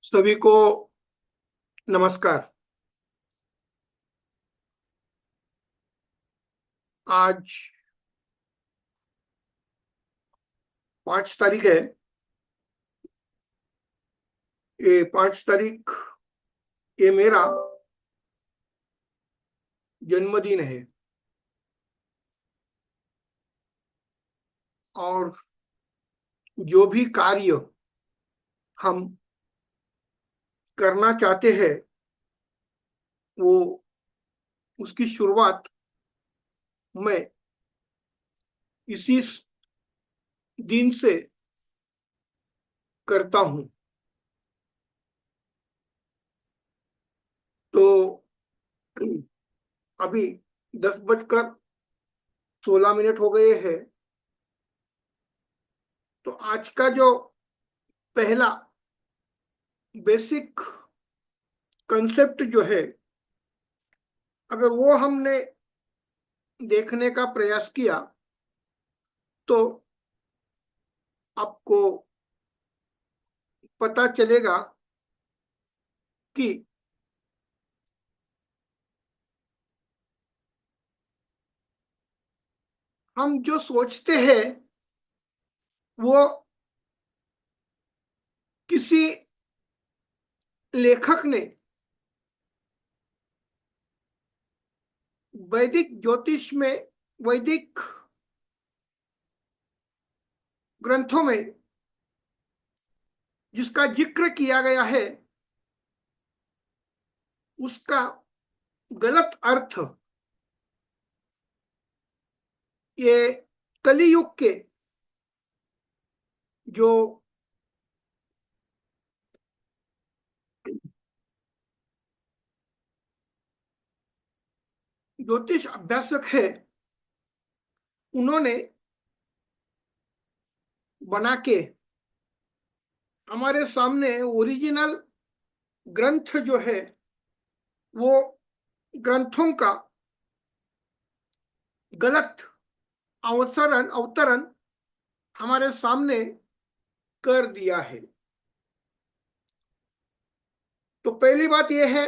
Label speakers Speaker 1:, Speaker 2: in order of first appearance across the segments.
Speaker 1: सभी को नमस्कार। आज 5 तारीख है। ये 5 तारीख ये मेरा जन्मदिन है। और जो भी कार्य हम करना चाहते हैं वो उसकी शुरुआत मैं इसी दिन से करता हूँ। तो अभी 10:16 हो गए हैं। तो आज का जो पहला बेसिक कंसेप्ट जो है, अगर वो हमने देखने का प्रयास किया तो आपको पता चलेगा कि हम जो सोचते हैं वो किसी लेखक ने वैदिक ज्योतिष में, वैदिक ग्रंथों में जिसका जिक्र किया गया है उसका गलत अर्थ ये कलियुग के जो ज्योतिष अभ्यासक है उन्होंने बना के हमारे सामने ओरिजिनल ग्रंथ जो है वो ग्रंथों का गलत अवतरण हमारे सामने कर दिया है। तो पहली बात यह है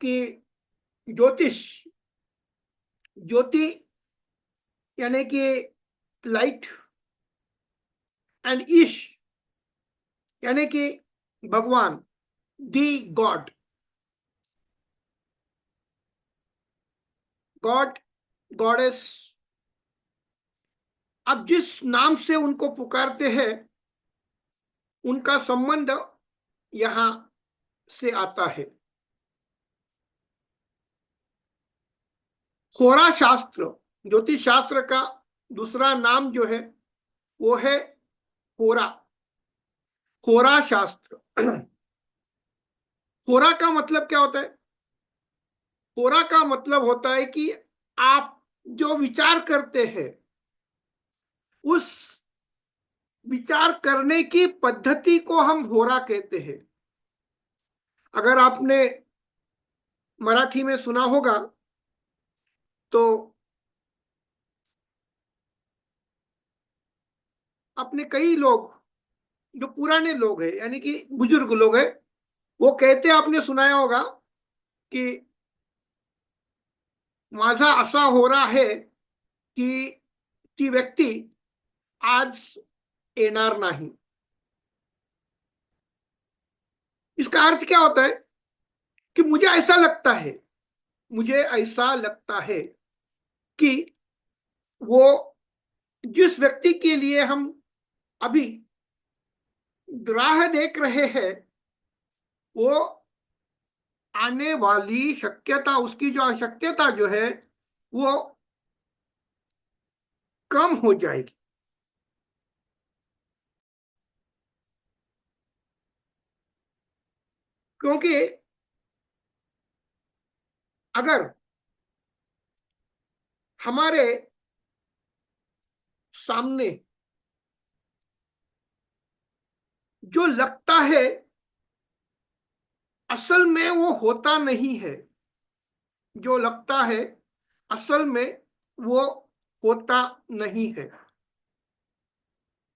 Speaker 1: कि ज्योतिष, ज्योति यानी कि लाइट, एंड ईश यानी कि भगवान, दी गॉड, गॉड, गॉडेस, अब जिस नाम से उनको पुकारते हैं उनका संबंध यहां से आता है। होरा शास्त्र, ज्योतिष शास्त्र का दूसरा नाम जो है वो है होरा, होरा शास्त्र। होरा का मतलब क्या होता है? होरा का मतलब होता है कि आप जो विचार करते हैं उस विचार करने की पद्धति को हम होरा कहते हैं। अगर आपने मराठी में सुना होगा तो अपने कई लोग जो पुराने लोग हैं यानी कि बुजुर्ग लोग हैं वो कहते, आपने सुनाया होगा कि माझा असा होरा है की ती व्यक्ती आज येणार नाही। इसका अर्थ क्या होता है कि मुझे ऐसा लगता है, मुझे ऐसा लगता है कि वो जिस व्यक्ति के लिए हम अभी राह देख रहे हैं वो आने वाली शक्यता, उसकी जो अशक्यता जो है वो कम हो जाएगी। क्योंकि अगर हमारे सामने जो लगता है असल में वो होता नहीं है, जो लगता है असल में वो होता नहीं है,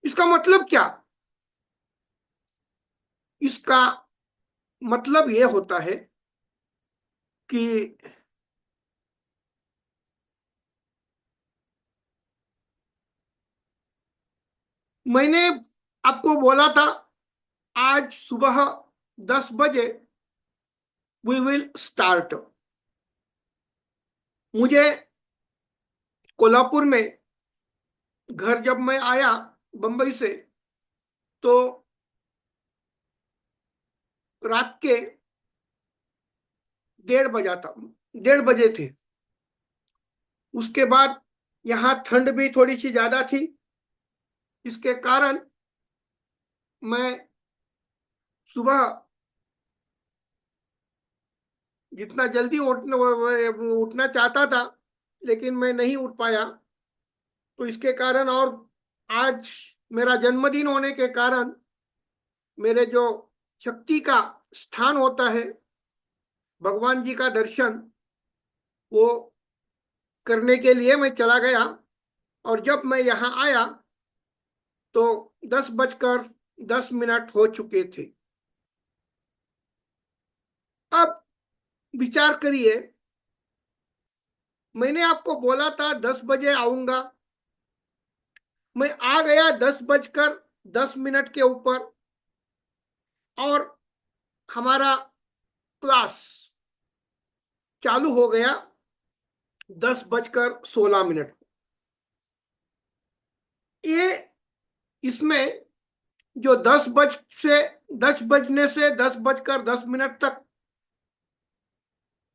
Speaker 1: इसका मतलब क्या? इसका मतलब ये होता है कि मैंने आपको बोला था आज सुबह 10 बजे वी विल स्टार्ट। मुझे कोल्हापुर में घर जब मैं आया बंबई से, तो रात के 1:30 बजा था, 1:30 बजे थे। उसके बाद यहाँ ठंड भी थोड़ी सी ज्यादा थी, इसके कारण मैं सुबह जितना जल्दी उठना उठना चाहता था, लेकिन मैं नहीं उठ पाया। तो इसके कारण, और आज मेरा जन्मदिन होने के कारण, मेरे जो शक्ति का स्थान होता है, भगवान जी का दर्शन, वो करने के लिए मैं चला गया। और जब मैं यहाँ आया तो 10:10 हो चुके थे। अब विचार करिए, मैंने आपको बोला था 10 बजे आऊंगा, मैं आ गया 10:10 के ऊपर, और हमारा क्लास चालू हो गया 10:16। ये इसमें जो 10 बजने से 10:10 तक,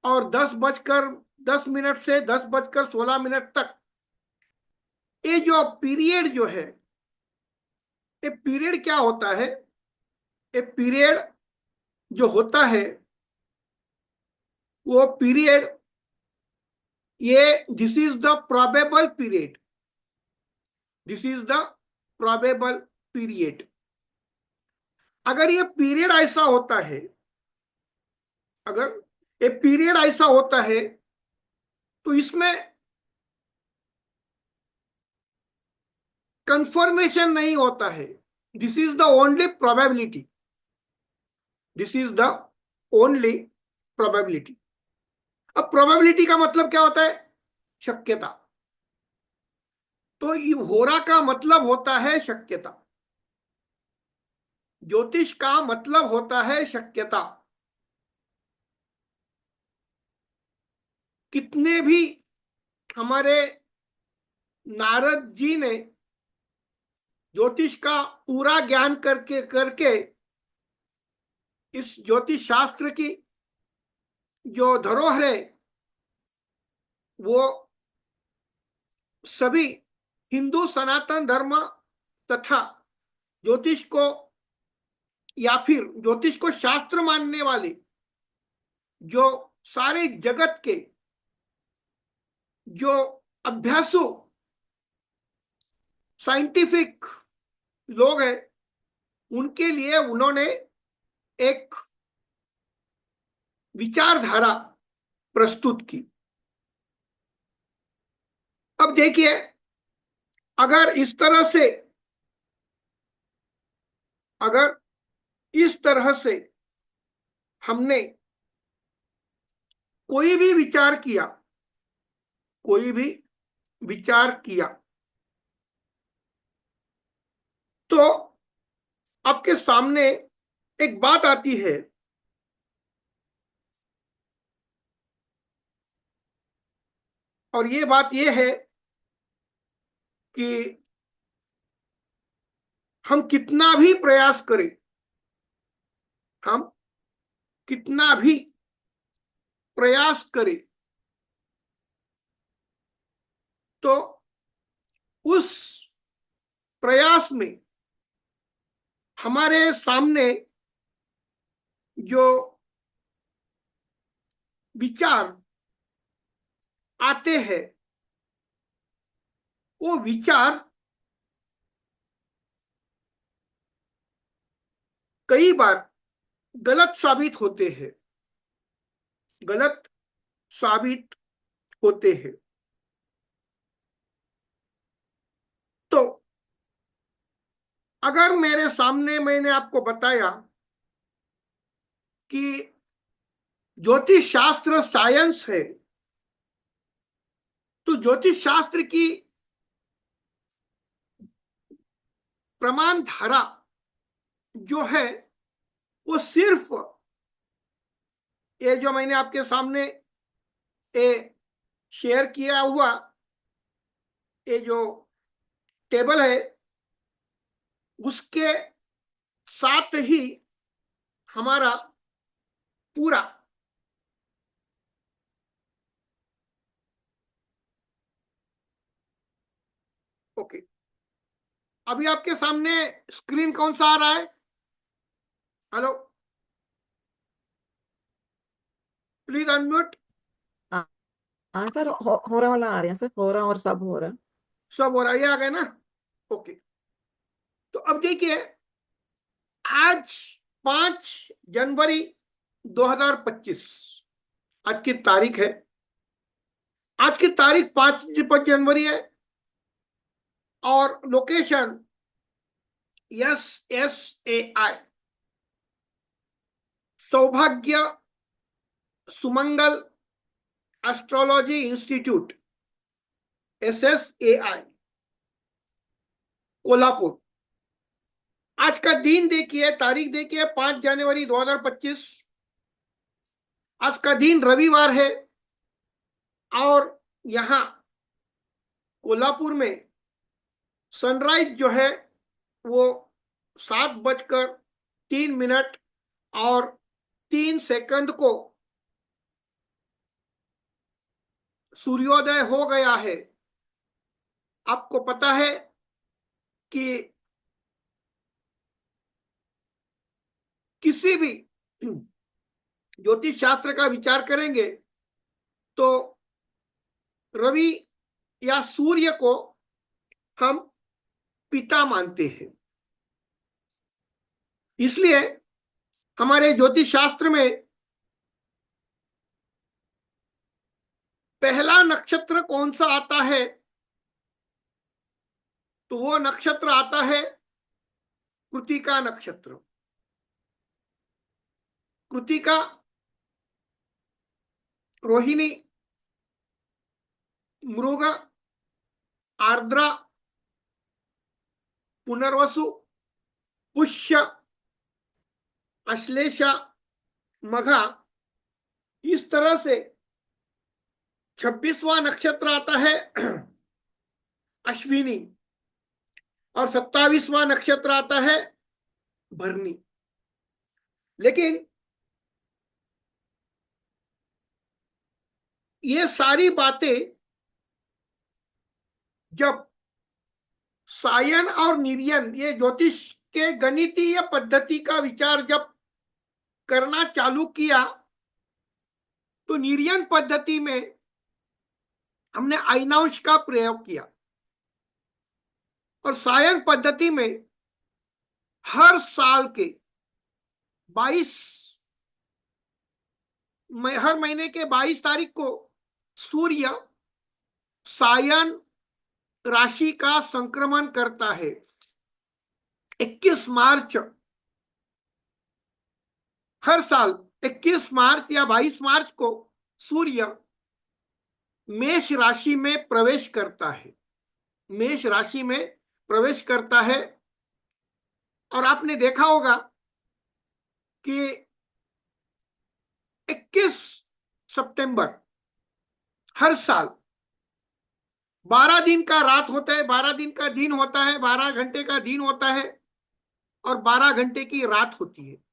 Speaker 1: और 10:10 से 10:16 तक, ये जो पीरियड जो है, ये पीरियड क्या होता है? ये पीरियड जो होता है, वो पीरियड, ये this is the probable period, this is the probable period. अगर ये पीरियड ऐसा होता है, अगर ये पीरियड ऐसा होता है, तो इसमें कंफर्मेशन नहीं होता है। This is the only probability, this is the only probability. अब प्रोबेबिलिटी का मतलब क्या होता है? शक्यता। तो ये होरा का मतलब होता है शक्यता, ज्योतिष का मतलब होता है शक्यता। कितने भी हमारे नारद जी ने ज्योतिष का पूरा ज्ञान करके करके इस ज्योतिष शास्त्र की जो धरोहर है, वो सभी हिंदू सनातन धर्म तथा ज्योतिष को, या फिर ज्योतिष को शास्त्र मानने वाले जो सारे जगत के जो अभ्यासु साइंटिफिक लोग हैं, उनके लिए उन्होंने एक विचारधारा प्रस्तुत की। अब देखिए, अगर इस तरह से, अगर इस तरह से हमने कोई भी विचार किया, कोई भी विचार किया, तो आपके सामने एक बात आती है, और ये बात ये है कि हम कितना भी प्रयास करें, हम कितना भी प्रयास करें, तो उस प्रयास में हमारे सामने जो विचार आते हैं, वो विचार कई बार गलत साबित होते हैं, गलत साबित होते हैं। तो अगर मेरे सामने, मैंने आपको बताया कि ज्योतिष शास्त्र साइंस है, तो ज्योतिष शास्त्र की प्रमाण धारा जो है वो सिर्फ ये जो मैंने आपके सामने ये शेयर किया हुआ ये जो टेबल है उसके साथ ही हमारा पूरा ओके। अभी आपके सामने स्क्रीन कौन सा आ रहा है? Hello, please unmute.
Speaker 2: हाँ हाँ सर, हो रहा वाला आ रहे हैं सर, हो रहा और सब हो रहा है।
Speaker 1: सब हो रहा है, ये आ गया ना? ओके। तो अब देखिए, आज 5 जनवरी 2025 आज की तारीख है। आज की तारीख 5 जनवरी है और लोकेशन SSAI सौभाग्य सुमंगल एस्ट्रोलॉजी इंस्टीट्यूट SSAI कोल्हापुर। आज का दिन देखिए, तारीख देखिए 5 जनवरी 2025। आज का दिन रविवार है और यहाँ कोल्हापुर में सनराइज जो है वो 7:03 और 3 सेकंड को सूर्योदय हो गया है। आपको पता है कि किसी भी ज्योतिष शास्त्र का विचार करेंगे तो रवि या सूर्य को हम पिता मानते हैं। इसलिए हमारे ज्योतिष शास्त्र में पहला नक्षत्र कौन सा आता है, तो वो नक्षत्र आता है कृतिका नक्षत्र। कृतिका, रोहिणी, मृग, आर्द्रा, पुनर्वसु, पुष्य, अश्लेषा, मघा, इस तरह से 26वां नक्षत्र आता है अश्विनी और 27वां नक्षत्र आता है भरणी। लेकिन ये सारी बातें जब सायन और निर्यन, ये ज्योतिष के गणितीय पद्धति का विचार जब करना चालू किया तो निर्यन पद्धति में हमने आइनांश का प्रयोग किया और सायन पद्धति में हर साल के 22 हर महीने के 22 तारीख को सूर्य सायन राशि का संक्रमण करता है। 21 मार्च, हर साल 21 मार्च या 22 मार्च को सूर्य मेष राशि में प्रवेश करता है। मेष राशि में प्रवेश करता है और आपने देखा होगा कि 21 सितंबर हर साल 12 दिन का रात होता है, 12 दिन का दिन होता है, 12 घंटे का दिन होता है और 12 घंटे की रात होती है।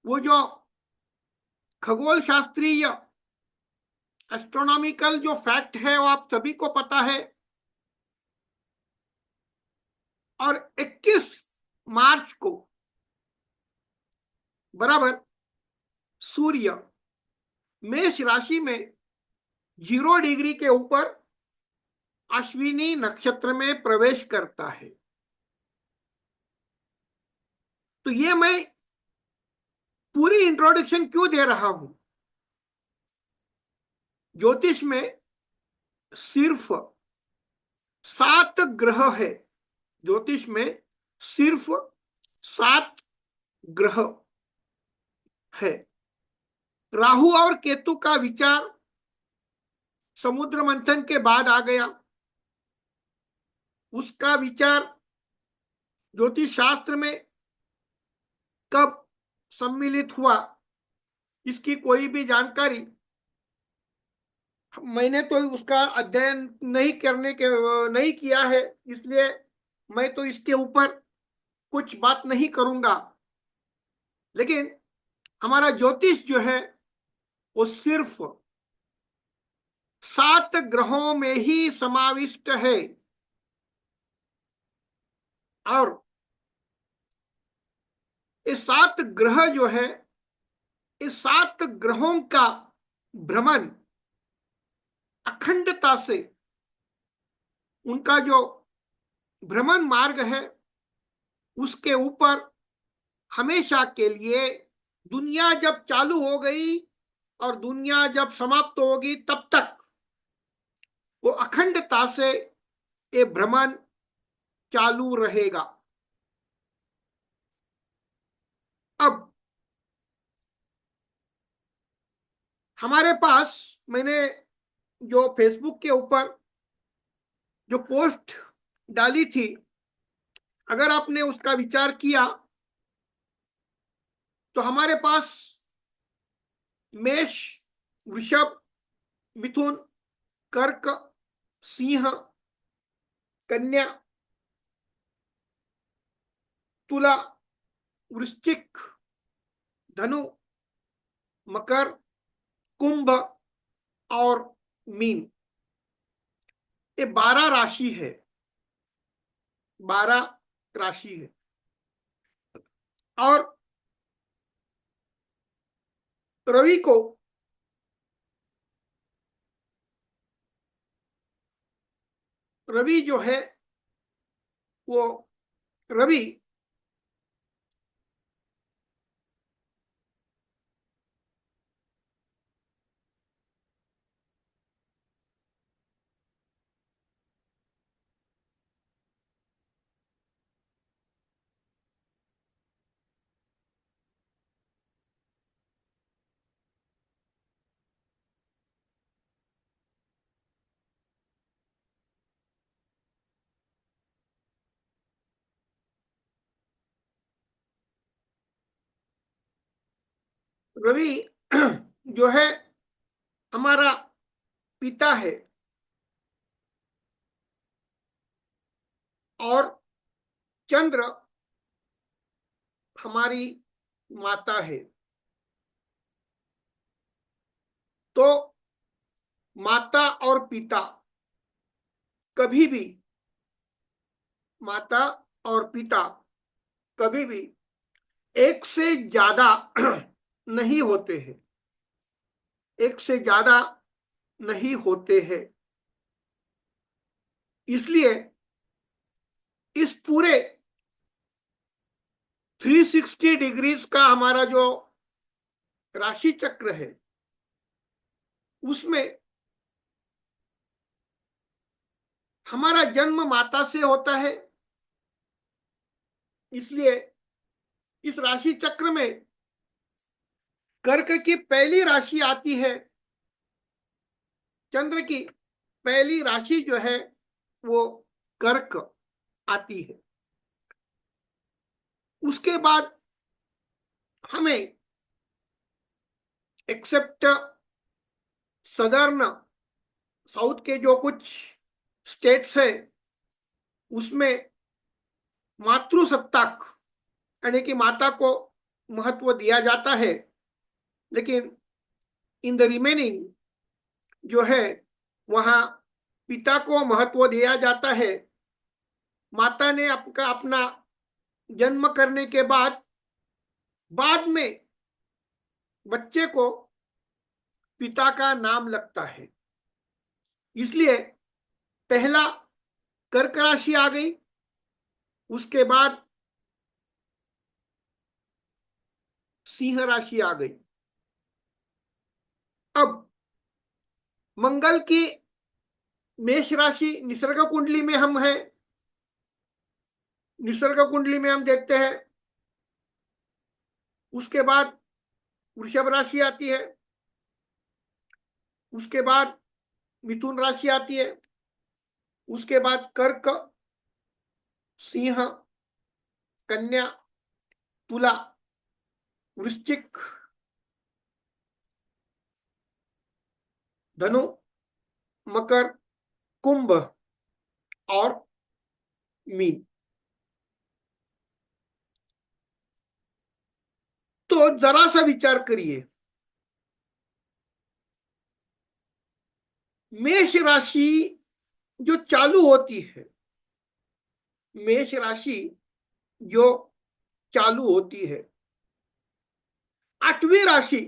Speaker 1: वो जो खगोल शास्त्रीय एस्ट्रोनॉमिकल जो फैक्ट है वो आप सभी को पता है। और 21 मार्च को बराबर सूर्य मेष राशि में 0 डिग्री के ऊपर अश्विनी नक्षत्र में प्रवेश करता है। तो ये मैं पूरी इंट्रोडक्शन क्यों दे रहा हूं? ज्योतिष में सिर्फ 7 ग्रह है। ज्योतिष में सिर्फ 7 ग्रह है। राहु और केतु का विचार समुद्र मंथन के बाद आ गया। उसका विचार ज्योतिष शास्त्र में कब सम्मिलित हुआ, इसकी कोई भी जानकारी मैंने तो उसका अध्ययन नहीं किया है, इसलिए मैं तो इसके ऊपर कुछ बात नहीं करूंगा। लेकिन हमारा ज्योतिष जो है वो सिर्फ 7 ग्रहों में ही समाविष्ट है। और ये 7 ग्रह जो है, इस 7 ग्रहों का भ्रमण अखंडता से, उनका जो भ्रमण मार्ग है उसके ऊपर हमेशा के लिए, दुनिया जब चालू हो गई और दुनिया जब समाप्त होगी तब तक वो अखंडता से ये भ्रमण चालू रहेगा। अब हमारे पास मैंने जो फेसबुक के ऊपर जो पोस्ट डाली थी, अगर आपने उसका विचार किया तो हमारे पास मेष, वृषभ, मिथुन, कर्क, सिंह, कन्या, तुला, वृश्चिक, धनु, मकर, कुंभ और मीन, ये 12 राशि है। 12 राशि है। और रवि को रवि जो है वो रवि रवि जो है हमारा पिता है और चंद्र हमारी माता है। तो माता और पिता कभी भी, माता और पिता कभी भी एक से ज्यादा नहीं होते हैं। एक से ज्यादा नहीं होते हैं। इसलिए इस पूरे 360 डिग्रीज का हमारा जो राशि चक्र है उसमें हमारा जन्म माता से होता है। इसलिए इस राशि चक्र में कर्क की पहली राशि आती है। चंद्र की पहली राशि जो है वो कर्क आती है। उसके बाद हमें एक्सेप्ट सदर्न साउथ के जो कुछ स्टेट्स है उसमें मातृसत्ताक यानी कि माता को महत्व दिया जाता है। लेकिन इन द रिमेनिंग जो है वहां पिता को महत्व दिया जाता है। माता ने आपका अपना जन्म करने के बाद में बच्चे को पिता का नाम लगता है। इसलिए पहला कर्क राशि आ गई, उसके बाद सिंह राशि आ गई। अब मंगल की मेष राशि निसर्ग कुंडली में हम हैं। निसर्ग कुंडली में हम देखते हैं। उसके बाद वृषभ राशि आती है, उसके बाद मिथुन राशि आती है, उसके बाद कर्क, सिंह, कन्या, तुला, वृश्चिक, धनु, मकर, कुंभ और मीन। तो जरा सा विचार करिए, मेष राशि जो चालू होती है, मेष राशि जो चालू होती है, आठवीं राशि,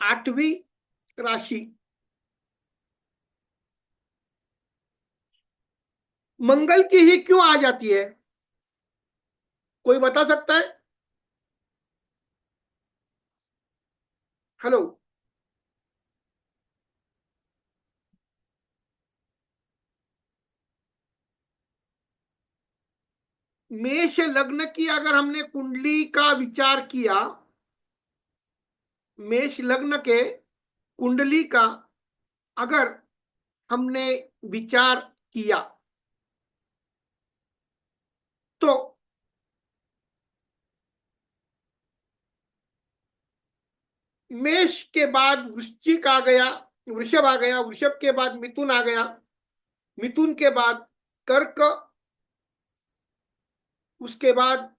Speaker 1: आठवीं राशि मंगल की ही क्यों आ जाती है? कोई बता सकता है? हेलो। मेष लग्न की अगर हमने कुंडली का विचार किया, मेष लग्न के कुंडली का अगर हमने विचार किया तो मेष के बाद वृश्चिक आ गया, वृषभ आ गया, वृषभ के बाद मिथुन आ गया, मिथुन के बाद कर्क, उसके बाद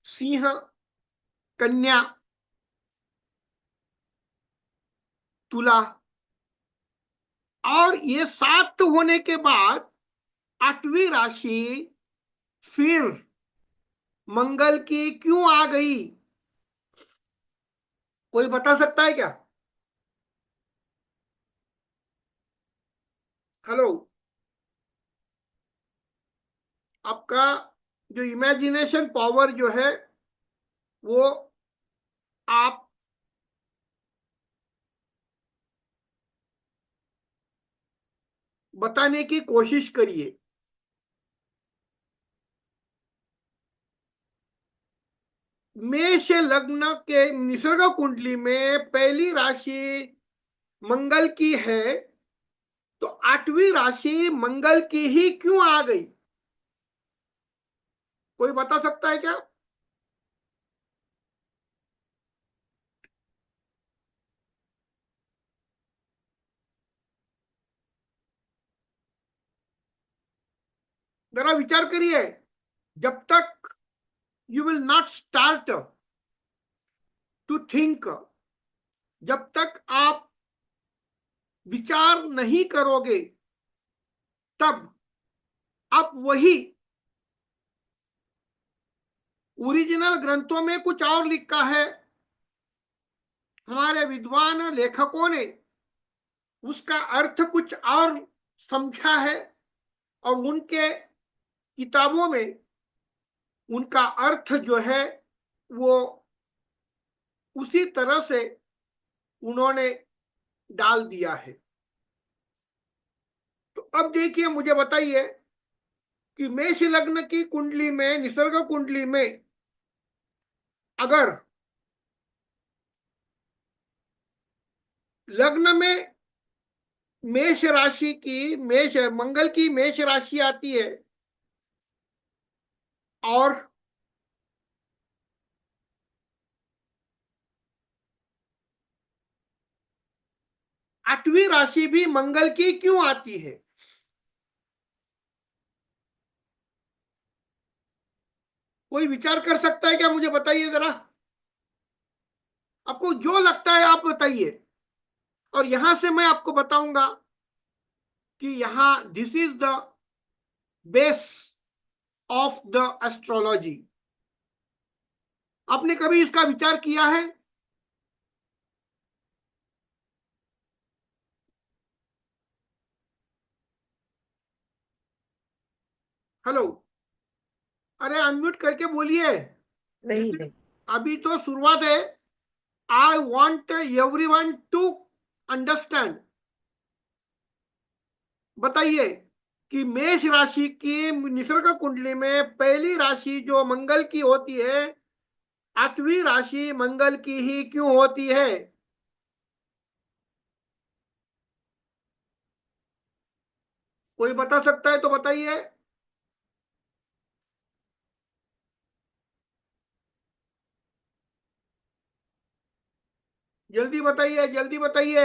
Speaker 1: सिंह, कन्या, तुला, और ये 7 होने के बाद आठवीं राशि फिर मंगल की क्यों आ गई? कोई बता सकता है क्या? हेलो। आपका जो इमेजिनेशन पावर जो है वो आप बताने की कोशिश करिए। मेष लग्न के निसर्ग कुंडली में पहली राशि मंगल की है, तो आठवीं राशि मंगल की ही क्यों आ गई? कोई बता सकता है क्या? जरा विचार करिए। जब तक you will not start to think, जब तक आप विचार नहीं करोगे, तब आप वही ओरिजिनल ग्रंथों में कुछ और लिखा है, हमारे विद्वान लेखकों ने उसका अर्थ कुछ और समझा है, और उनके किताबों में उनका अर्थ जो है वो उसी तरह से उन्होंने डाल दिया है। तो अब देखिए, मुझे बताइए कि मेष लग्न की कुंडली में, निसर्ग कुंडली में अगर लग्न में मेष राशि की, मेष मंगल की मेष राशि आती है और आठवीं राशि भी मंगल की क्यों आती है? कोई विचार कर सकता है क्या? मुझे बताइए जरा। आपको जो लगता है आप बताइए, और यहां से मैं आपको बताऊंगा कि यहां this is the base of the astrology. आपने कभी इसका विचार किया है? हेलो। अरे अनम्यूट करके बोलिए।
Speaker 2: नहीं नहीं।
Speaker 1: अभी तो शुरुआत है। I want everyone to understand. बताइए। कि मेष राशि की निसर्ग कुंडली में पहली राशि जो मंगल की होती है, आठवीं राशि मंगल की ही क्यों होती है? कोई बता सकता है तो बताइए। जल्दी बताइए, जल्दी बताइए।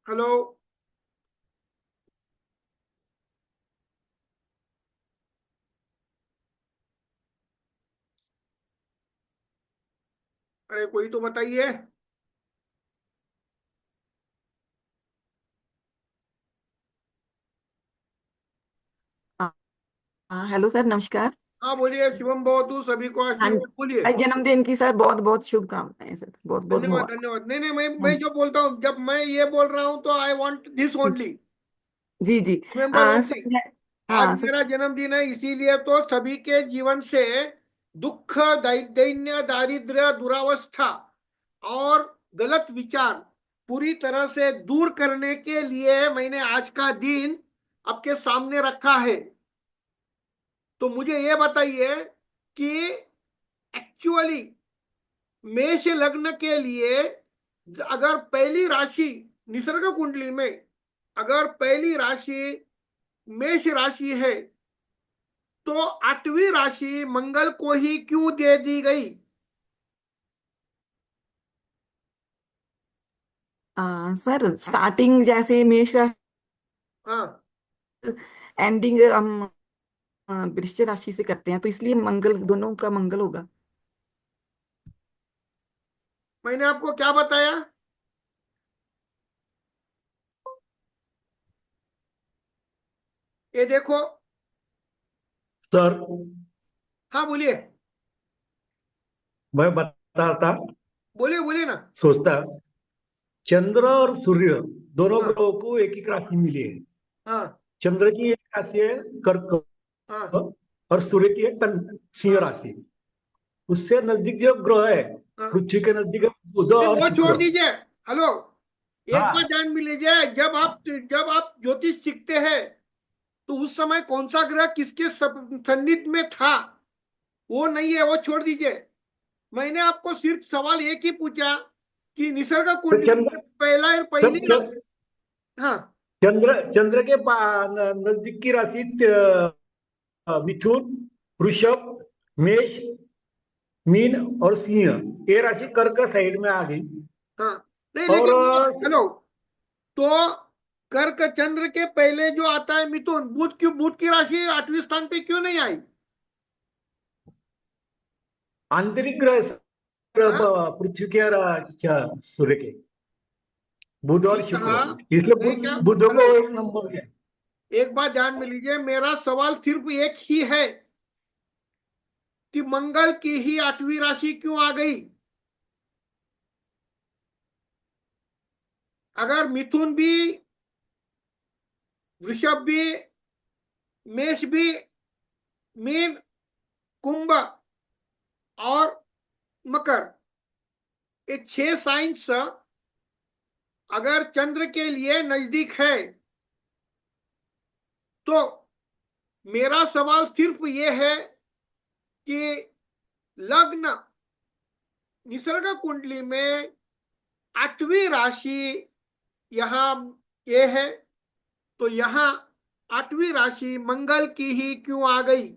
Speaker 1: हेलो। अरे कोई तो बताइए।
Speaker 2: हाँ हाँ, हेलो सर, नमस्कार।
Speaker 1: हाँ बोलिए, शिवम भवतु, सभी को
Speaker 2: हाँ,
Speaker 1: आशीर्वाद, बोलिए।
Speaker 2: आज जन्मदिन की सर बहुत बहुत शुभकामनाएं सर, बहुत बहुत
Speaker 1: धन्यवाद,
Speaker 2: मुबारक।
Speaker 1: धन्यवाद। नहीं नहीं, मैं
Speaker 2: हाँ
Speaker 1: जो बोलता हूँ, जब मैं ये बोल रहा हूँ तो आई वांट दिस ओनली।
Speaker 2: जी जी।
Speaker 1: Remember only.
Speaker 2: सर
Speaker 1: आज
Speaker 2: हाँ सर।
Speaker 1: मेरा जन्मदिन है, इसीलिए तो सभी के जीवन से दुख, दैन्य, दारिद्र्य, दुरावस्था और गलत विचार पूरी तरह से दूर करने के लिए मैंने आज का दिन आपके सामने रखा है। तो मुझे ये बताइए कि एक्चुअली मेष लग्न के लिए अगर पहली राशि निसर्ग कुंडली में, अगर पहली राशि मेष राशि है, तो आठवीं राशि मंगल को ही क्यों दे दी गई?
Speaker 2: सर स्टार्टिंग जैसे मेष राशि,
Speaker 1: हाँ,
Speaker 2: एंडिंग हम वृश्चिक राशि से करते हैं, तो इसलिए मंगल, दोनों का मंगल होगा।
Speaker 1: मैंने आपको क्या बताया? ये देखो।
Speaker 3: सर,
Speaker 1: हाँ बोलिए।
Speaker 3: मैं बता रहा था,
Speaker 1: बोलिए बोलिए ना।
Speaker 3: सोचता चंद्र और सूर्य दोनों
Speaker 1: हाँ
Speaker 3: ग्रहों को एक एक राशि मिली है।
Speaker 1: हाँ
Speaker 3: चंद्र की एक राशि है कर्क
Speaker 1: हाँ
Speaker 3: और सूर्य की है सिंह
Speaker 1: हाँ
Speaker 3: राशि। उससे नजदीक जो ग्रह है,
Speaker 1: हाँ।
Speaker 3: पृथ्वी के नजदीक है बुध
Speaker 1: नहीं,
Speaker 3: और
Speaker 1: वो छोड़
Speaker 3: शुक्र।
Speaker 1: दीजिए। हेलो। एक बात
Speaker 3: हाँ,
Speaker 1: ध्यान में लीजिए, जब आप ज्योतिष सीखते हैं तो उस समय कौन सा ग्रह किसके सन्निध में था, वो नहीं है, वो छोड़ दीजिए। मैंने आपको सिर्फ सवाल एक ही पूछा कि निसर्ग
Speaker 3: तो
Speaker 1: कुंडली
Speaker 3: चंद्र
Speaker 1: में पहला
Speaker 3: सब
Speaker 1: पहली हाँ।
Speaker 3: चंद्र के नजदीक की राशि मिथुन, वृषभ, मेष, मीन और सिंह। ये राशि कर्क साइड में आ गई।
Speaker 1: हाँ नहीं,
Speaker 3: और
Speaker 1: लेकिन हेलो, तो कर्क चंद्र के पहले जो आता है मिथुन, बुध की राशि आठवीं स्थान पे क्यों नहीं आई?
Speaker 3: आंतरिक ग्रह
Speaker 1: हाँ,
Speaker 3: पृथ्वी के और सूर्य के, बुध और
Speaker 1: नहीं
Speaker 3: शुक्र।
Speaker 1: कहा।
Speaker 3: इसलिए
Speaker 1: मैं क्या,
Speaker 3: बुध
Speaker 1: हेलो,
Speaker 3: को एक नंबर है।
Speaker 1: एक बात ध्यान में लीजिए, मेरा सवाल सिर्फ एक ही है कि मंगल की ही आठवीं राशि क्यों आ गई? अगर मिथुन भी, वृषभ भी, मेष भी, मीन, कुंभ और मकर, ये 6 साइंस अगर चंद्र के लिए नजदीक है, तो मेरा सवाल सिर्फ ये है कि लग्न निसर्ग कुंडली में आठवीं राशि यहां ये है, तो यहां आठवीं राशि मंगल की ही क्यों आ गई?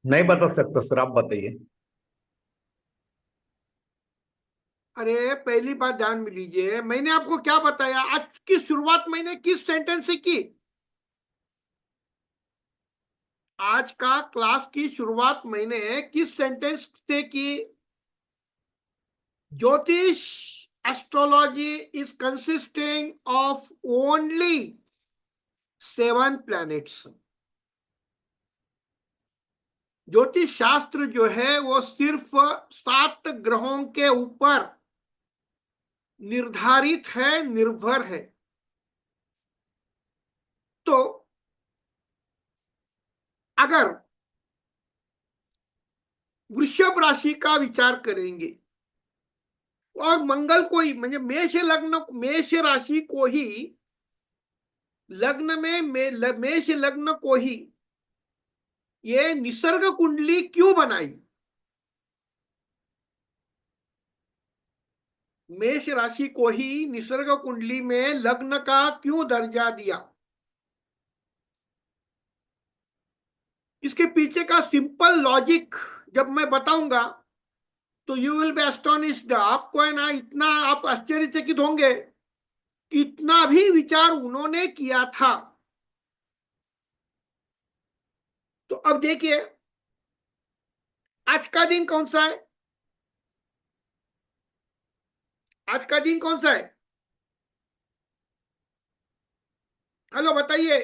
Speaker 3: नहीं बता सकता सर, आप बताइए।
Speaker 1: अरे पहली बात ध्यान में लीजिए, मैंने आपको क्या बताया, आज की शुरुआत मैंने किस सेंटेंस से की? आज का क्लास की शुरुआत मैंने किस सेंटेंस से की? ज्योतिष, astrology is consisting of only 7 planets. ज्योतिष शास्त्र जो है वो सिर्फ 7 ग्रहों के ऊपर निर्धारित है, निर्भर है। तो अगर वृषभ राशि का विचार करेंगे, और मंगल को ही म्हणजे मेष लग्न, मेष राशि को ही लग्न में मेष लग्न को ही ये निसर्ग कुंडली क्यों बनाई? मेष राशि को ही निसर्ग कुंडली में लग्न का क्यों दर्जा दिया? इसके पीछे का सिंपल लॉजिक जब मैं बताऊंगा तो यू विल बी एस्टोनिश्ड। आपको है ना, इतना आप आश्चर्यचकित होंगे कि इतना भी विचार उन्होंने किया था। तो अब देखिए, आज का दिन कौन सा है? आज का दिन कौन सा है? हेलो बताइए।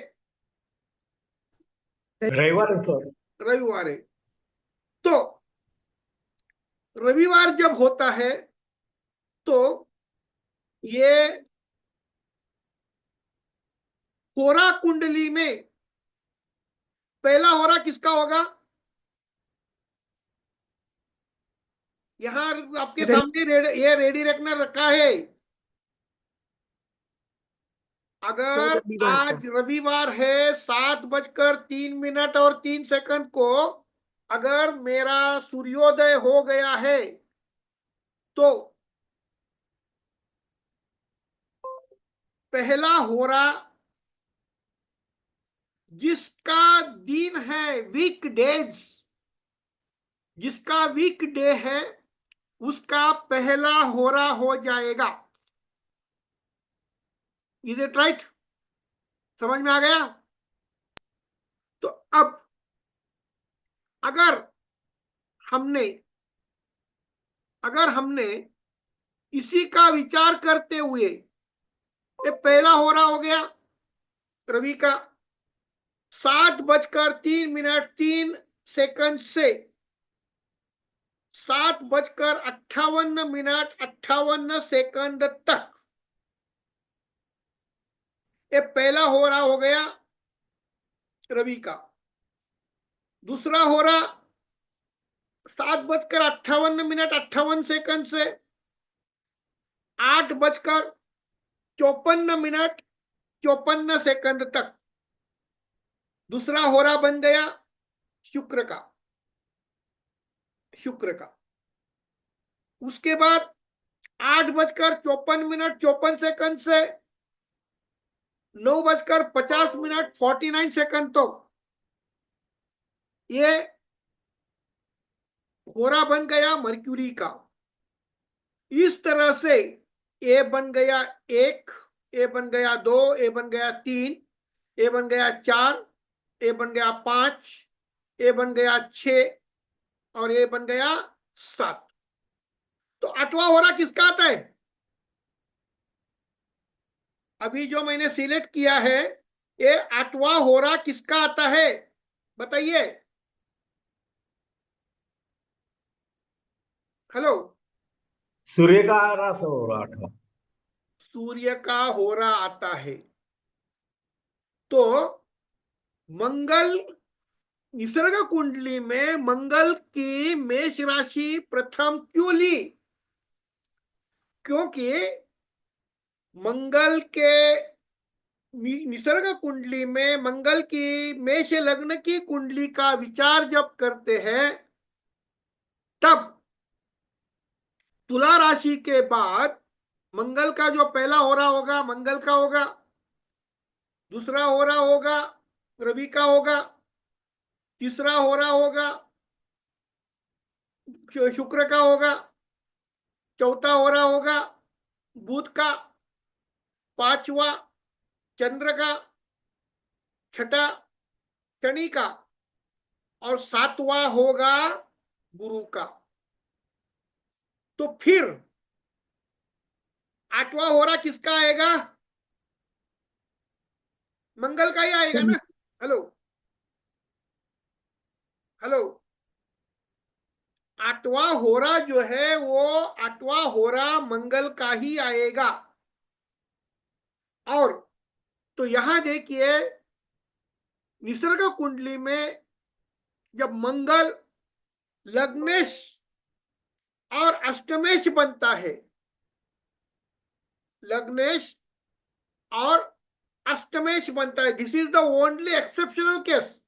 Speaker 3: रविवार है सर।
Speaker 1: रविवार है। तो रविवार जब होता है तो ये होरा कुंडली में पहला होरा किसका होगा? यहां आपके सामने ये रेडी रेकनर रखा है। अगर
Speaker 2: रविवार का।
Speaker 1: आज रविवार है, 7:03 और 3 सेकंड को अगर मेरा सूर्योदय हो गया है तो पहला होरा जिसका दिन है वीक डेज, जिसका वीक डे है उसका पहला होरा हो जाएगा। Is it right? समझ में आ गया? तो अब अगर हमने इसी का विचार करते हुए, ये पहला होरा हो गया रवि का 7:03 से 7:58 तक, ये पहला होरा हो गया रवि का। दूसरा होरा 7:58 से 8:54 तक दूसरा होरा बन गया शुक्र का। उसके बाद 8:54 से 9:50 तो ये होरा बन गया मर्क्यूरी का। इस तरह से ए बन गया 1, ए बन गया 2, ए बन गया 3, ए बन गया 4, ए बन गया 5, ए बन गया 6 और ए बन गया 7। तो 8वां होरा किसका आता है? अभी जो मैंने सिलेक्ट किया है, ये 8वां होरा किसका आता है बताइए। हेलो।
Speaker 3: सूर्य का रास हो रहा था।
Speaker 1: सूर्य का होरा आता है। तो मंगल निसर्ग कुंडली में मंगल की मेष राशि प्रथम क्यों ली? क्योंकि मंगल के निसर्ग कुंडली में मंगल की मेष लग्न की कुंडली का विचार जब करते हैं तब तुला राशि के बाद मंगल का जो पहला होरा होगा मंगल का होगा, दूसरा होरा होगा रवि का होगा, तीसरा होरा होगा शुक्र का होगा, चौथा होरा होगा बुध का, पांचवा चंद्र का, छठा शनि का और 7वां होगा गुरु का। तो फिर 8वां होरा किसका आएगा? मंगल का ही आएगा ना। हेलो। 8वां होरा जो है वो 8वां होरा मंगल का ही आएगा। और तो यहां देखिए, निसर्ग कुंडली में जब मंगल लग्नेश और अष्टमेश बनता है लग्नेश और अष्टमेश बनता है। This is the only exceptional case.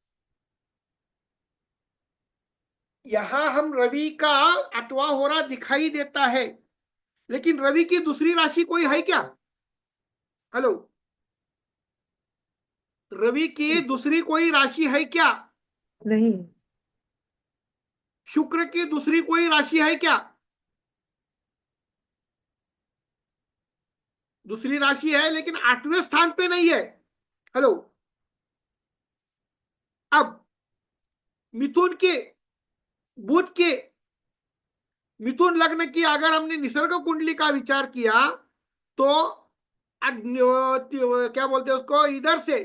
Speaker 1: यहां हम रवि का अथवा हो रहा दिखाई देता है, लेकिन रवि की दूसरी राशि कोई है क्या? हेलो, रवि की दूसरी कोई राशि है क्या?
Speaker 4: नहीं।
Speaker 1: शुक्र की दूसरी कोई राशि है क्या? दूसरी राशि है, लेकिन 8वें स्थान पे नहीं है। हेलो, अब मिथुन के, बुध के, मिथुन लग्न की अगर हमने निसर्ग कुंडली का विचार किया तो क्या बोलते हैं उसको, इधर से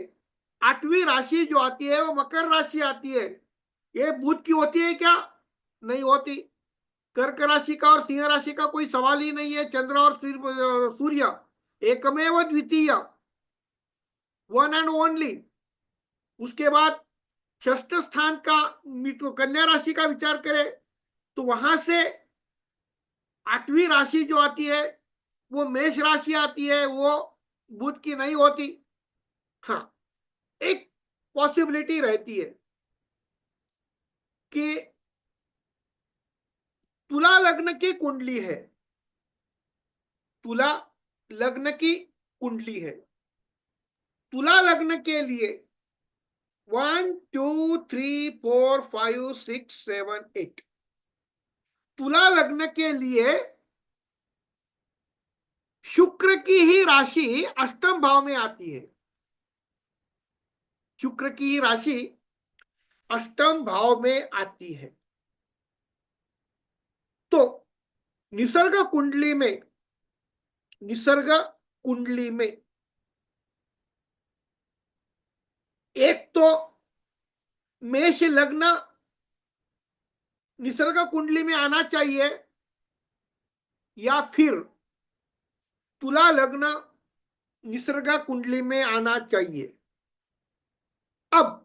Speaker 1: 8वीं राशि जो आती है वो मकर राशि आती है। ये बुध की होती है क्या? नहीं होती। कर्क राशि का और सिंह राशि का कोई सवाल ही नहीं है। चंद्र और सूर्य एकमेव द्वितीय, वन एंड ओनली। उसके बाद षष्ठ स्थान का कन्या राशि का विचार करें तो वहां से 8वीं राशि जो आती है वो मेष राशि आती है, वो बुध की नहीं होती। हाँ, एक पॉसिबिलिटी रहती है कि तुला लग्न की कुंडली है, तुला लग्न की कुंडली है। तुला लग्न के लिए 1 2 3 4 5 6 7 8, तुला लग्न के लिए शुक्र की ही राशि अष्टम भाव में आती है। शुक्र की ही राशि अष्टम भाव में आती है। तो निसर्ग कुंडली में, निसर्ग कुंडली में एक तो मेष लग्न निसर्ग कुंडली में आना चाहिए, या फिर तुला लग्न निसर्ग कुंडली में आना चाहिए। अब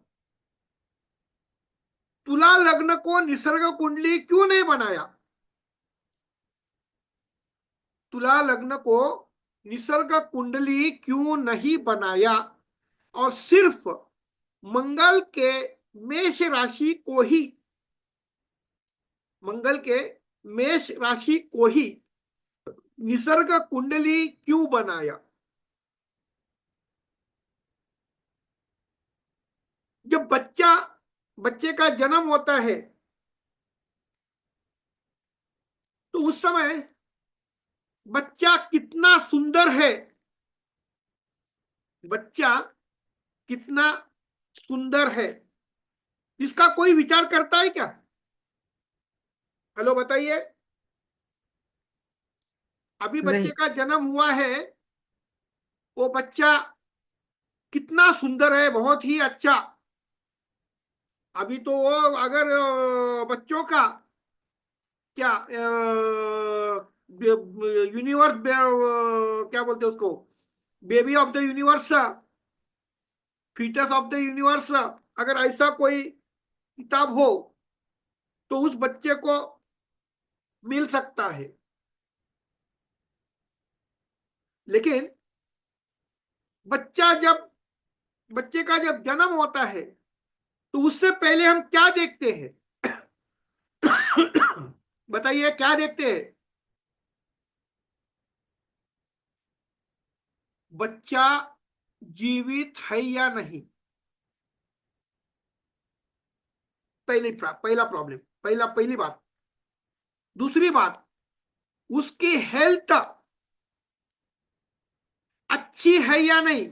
Speaker 1: तुला लग्न को निसर्ग कुंडली क्यों नहीं बनाया? तुला लग्न को निसर्ग कुंडली क्यों नहीं बनाया और सिर्फ मंगल के मेष राशि को ही, मंगल के मेष राशि को ही निसर्ग कुंडली क्यों बनाया? जब बच्चे का जन्म होता है तो उस समय बच्चा कितना सुंदर है, बच्चा कितना सुंदर है, इसका कोई विचार करता है क्या? हेलो, बताइए। अभी बच्चे
Speaker 4: नहीं।
Speaker 1: का जन्म हुआ है, वो बच्चा कितना सुंदर है, बहुत ही अच्छा। अभी तो वो अगर बच्चों का क्या यूनिवर्स, क्या बोलते हैं उसको, baby of the universe, foetus of the universe, अगर ऐसा कोई किताब हो तो उस बच्चे को मिल सकता है। लेकिन बच्चे का जब जन्म होता है तो उससे पहले हम क्या देखते हैं? बताइए, क्या देखते हैं? बच्चा जीवित है या नहीं, पहला प्रॉब्लम, पहली बात। दूसरी बात, उसकी हेल्थ अच्छी है या नहीं,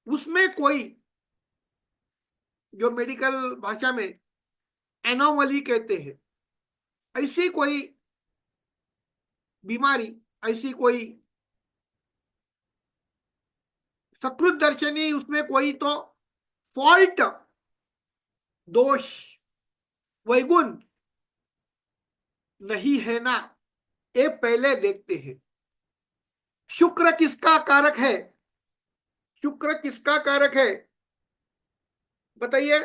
Speaker 1: उसमें कोई, जो मेडिकल भाषा में एनोमली कहते हैं, ऐसी कोई बीमारी, ऐसी कोई सकृत दर्शनी, उसमें कोई तो फॉल्ट, दोष, वैगुण नहीं है ना, ये पहले देखते हैं। शुक्र किसका कारक है? शुक्र किसका कारक है, बताइए।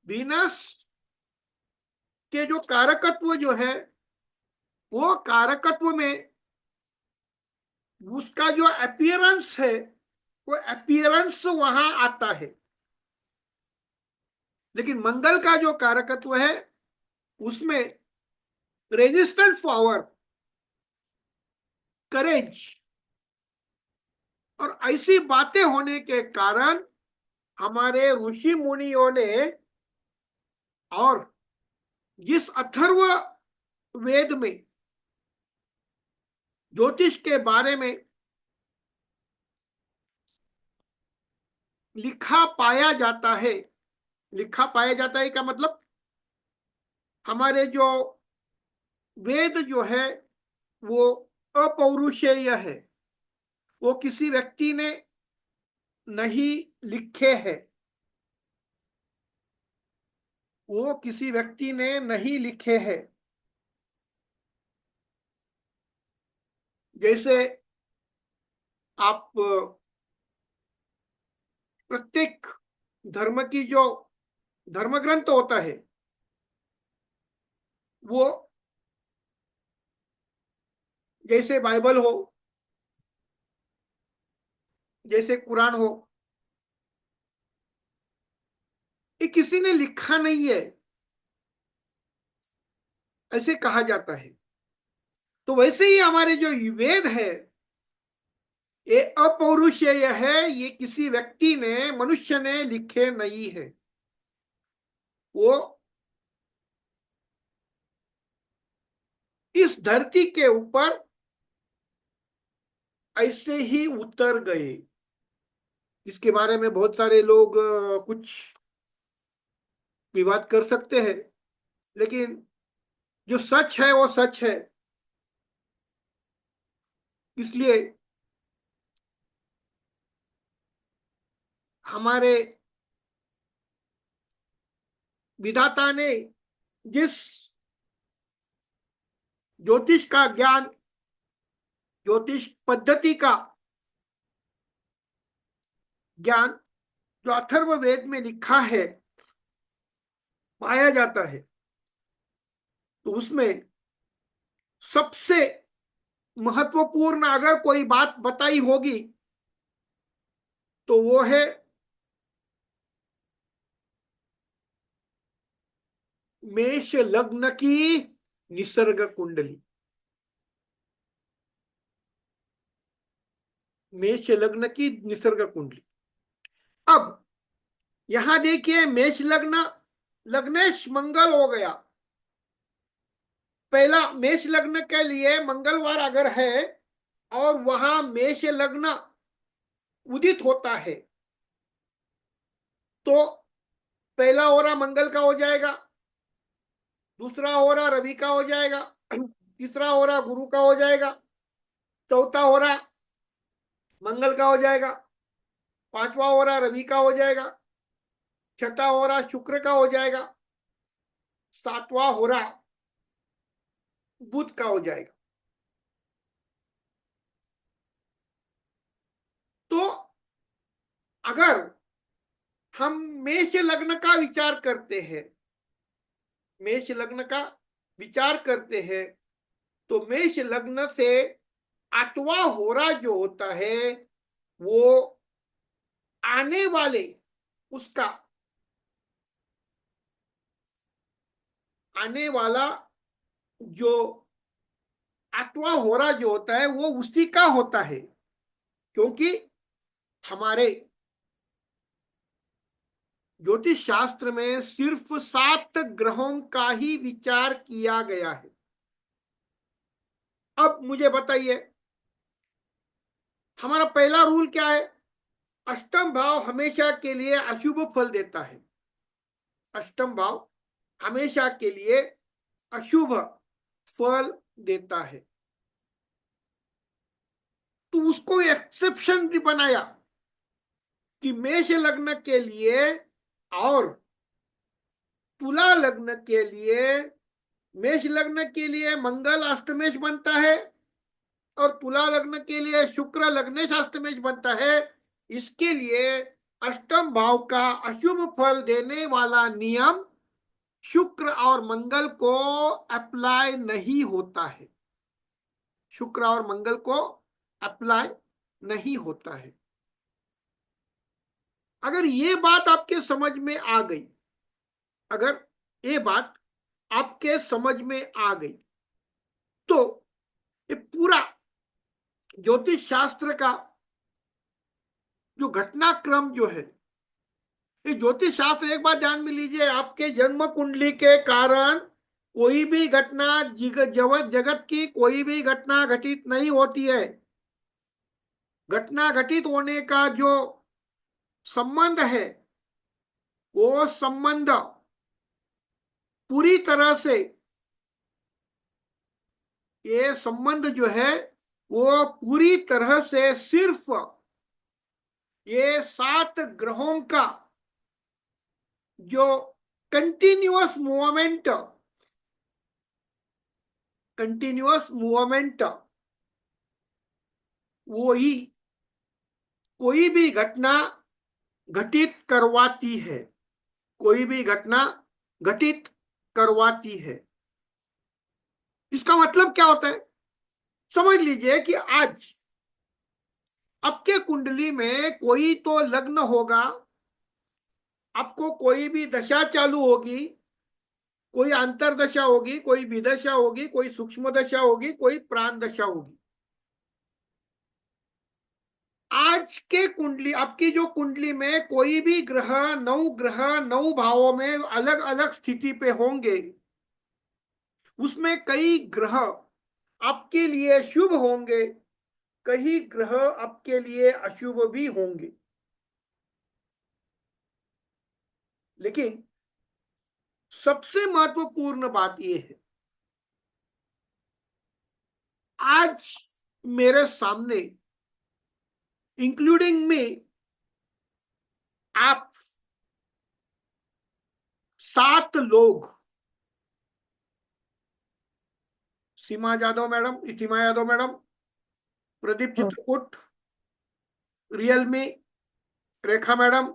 Speaker 1: वीनस के जो कारकत्व जो है वो कारकत्व में उसका जो अपीयरेंस है, वो अपीयरेंस वहां आता है। लेकिन मंगल का जो कारकत्व है उसमें रेजिस्टेंस पावर, करेज और ऐसी बातें होने के कारण हमारे ऋषि मुनियों ने, और जिस अथर्व वेद में ज्योतिष के बारे में लिखा पाया जाता है, लिखा पाया जाता है का मतलब हमारे जो वेद जो है वो अपौरुषेय है, वो किसी व्यक्ति ने नहीं लिखे हैं, वो किसी व्यक्ति ने नहीं लिखे हैं। जैसे आप प्रत्येक धर्म की जो धर्म ग्रंथ होता है वो, जैसे बाइबल हो, जैसे कुरान हो, ये किसी ने लिखा नहीं है ऐसे कहा जाता है। तो वैसे ही हमारे जो वेद है ये अपौरुषेय है, ये किसी व्यक्ति ने, मनुष्य ने लिखे नहीं है, वो इस धरती के ऊपर ऐसे ही उतर गए। इसके बारे में बहुत सारे लोग कुछ विवाद कर सकते हैं, लेकिन जो सच है वो सच है। इसलिए हमारे विधाता ने जिस ज्योतिष का ज्ञान, ज्योतिष पद्धति का ज्ञान जो अथर्व वेद में लिखा है पाया जाता है, तो उसमें सबसे महत्वपूर्ण अगर कोई बात बताई होगी तो वो है मेष लग्न की निसर्ग कुंडली। मेष लग्न की निसर्ग कुंडली। अब यहां देखिए, मेष लग्न, लग्नेश मंगल हो गया। पहला मेष लग्न के लिए मंगलवार अगर है और वहां मेष लग्न उदित होता है तो पहला होरा मंगल का हो जाएगा, दूसरा होरा रवि का हो जाएगा, तीसरा होरा गुरु का हो जाएगा, चौथा होरा मंगल का हो जाएगा, पांचवा होरा रवि का हो जाएगा, छठा होरा शुक्र का हो जाएगा, सातवां होरा बुध का हो जाएगा। तो अगर हम मेष लग्न का विचार करते हैं, मेष लग्न का विचार करते हैं, तो मेष लग्न से आठवां होरा जो होता है वो आने वाले, उसका आने वाला जो आठवां होरा जो होता है वो उसी का होता है, क्योंकि हमारे ज्योतिष शास्त्र में सिर्फ 7 ग्रहों का ही विचार किया गया है। अब मुझे बताइए, हमारा पहला रूल क्या है? अष्टम भाव हमेशा के लिए अशुभ फल देता है। अष्टम भाव हमेशा के लिए अशुभ फल देता है, तो उसको एक्सेप्शन भी बनाया कि मेष लग्न के लिए और तुला लग्न के लिए, मेष लग्न के लिए मंगल अष्टमेश बनता है और तुला लग्न के लिए शुक्र लग्नेश अष्टमेश बनता है। इसके लिए अष्टम भाव का अशुभ फल देने वाला नियम शुक्र और मंगल को अप्लाई नहीं होता है। शुक्र और मंगल को अप्लाई नहीं होता है। अगर ये बात आपके समझ में आ गई, अगर ये बात आपके समझ में आ गई, तो ये पूरा ज्योतिष शास्त्र का जो घटनाक्रम जो है, ये ज्योतिष शास्त्र, एक बात ध्यान में लीजिए, आपके जन्म कुंडली के कारण कोई भी घटना, जगत की कोई भी घटना घटित नहीं होती है। घटना घटित होने का जो संबंध है, वो संबंध पूरी तरह से, ये संबंध जो है वो पूरी तरह से सिर्फ ये 7 ग्रहों का जो कंटिन्यूअस मूवमेंट वो ही कोई भी घटना घटित करवाती है, कोई भी घटना घटित करवाती है। इसका मतलब क्या होता है, समझ लीजिए कि आज आपके कुंडली में कोई तो लग्न होगा, आपको कोई भी दशा चालू होगी, कोई अंतरदशा होगी, कोई विदशा होगी, कोई सूक्ष्म दशा होगी, कोई प्राण दशा होगी। आज के कुंडली, आपकी जो कुंडली में कोई भी ग्रह 9 भावों में अलग अलग स्थिति पे होंगे, उसमें कई ग्रह आपके लिए शुभ होंगे, कई ग्रह आपके लिए अशुभ भी होंगे। लेकिन सबसे महत्वपूर्ण बात यह है, आज मेरे सामने इंक्लूडिंग मी, आप 7 लोग, सीमा यादव मैडम, इतिमा Yadav madam, Pradeep Chitrakoot, Realme, Rekha madam,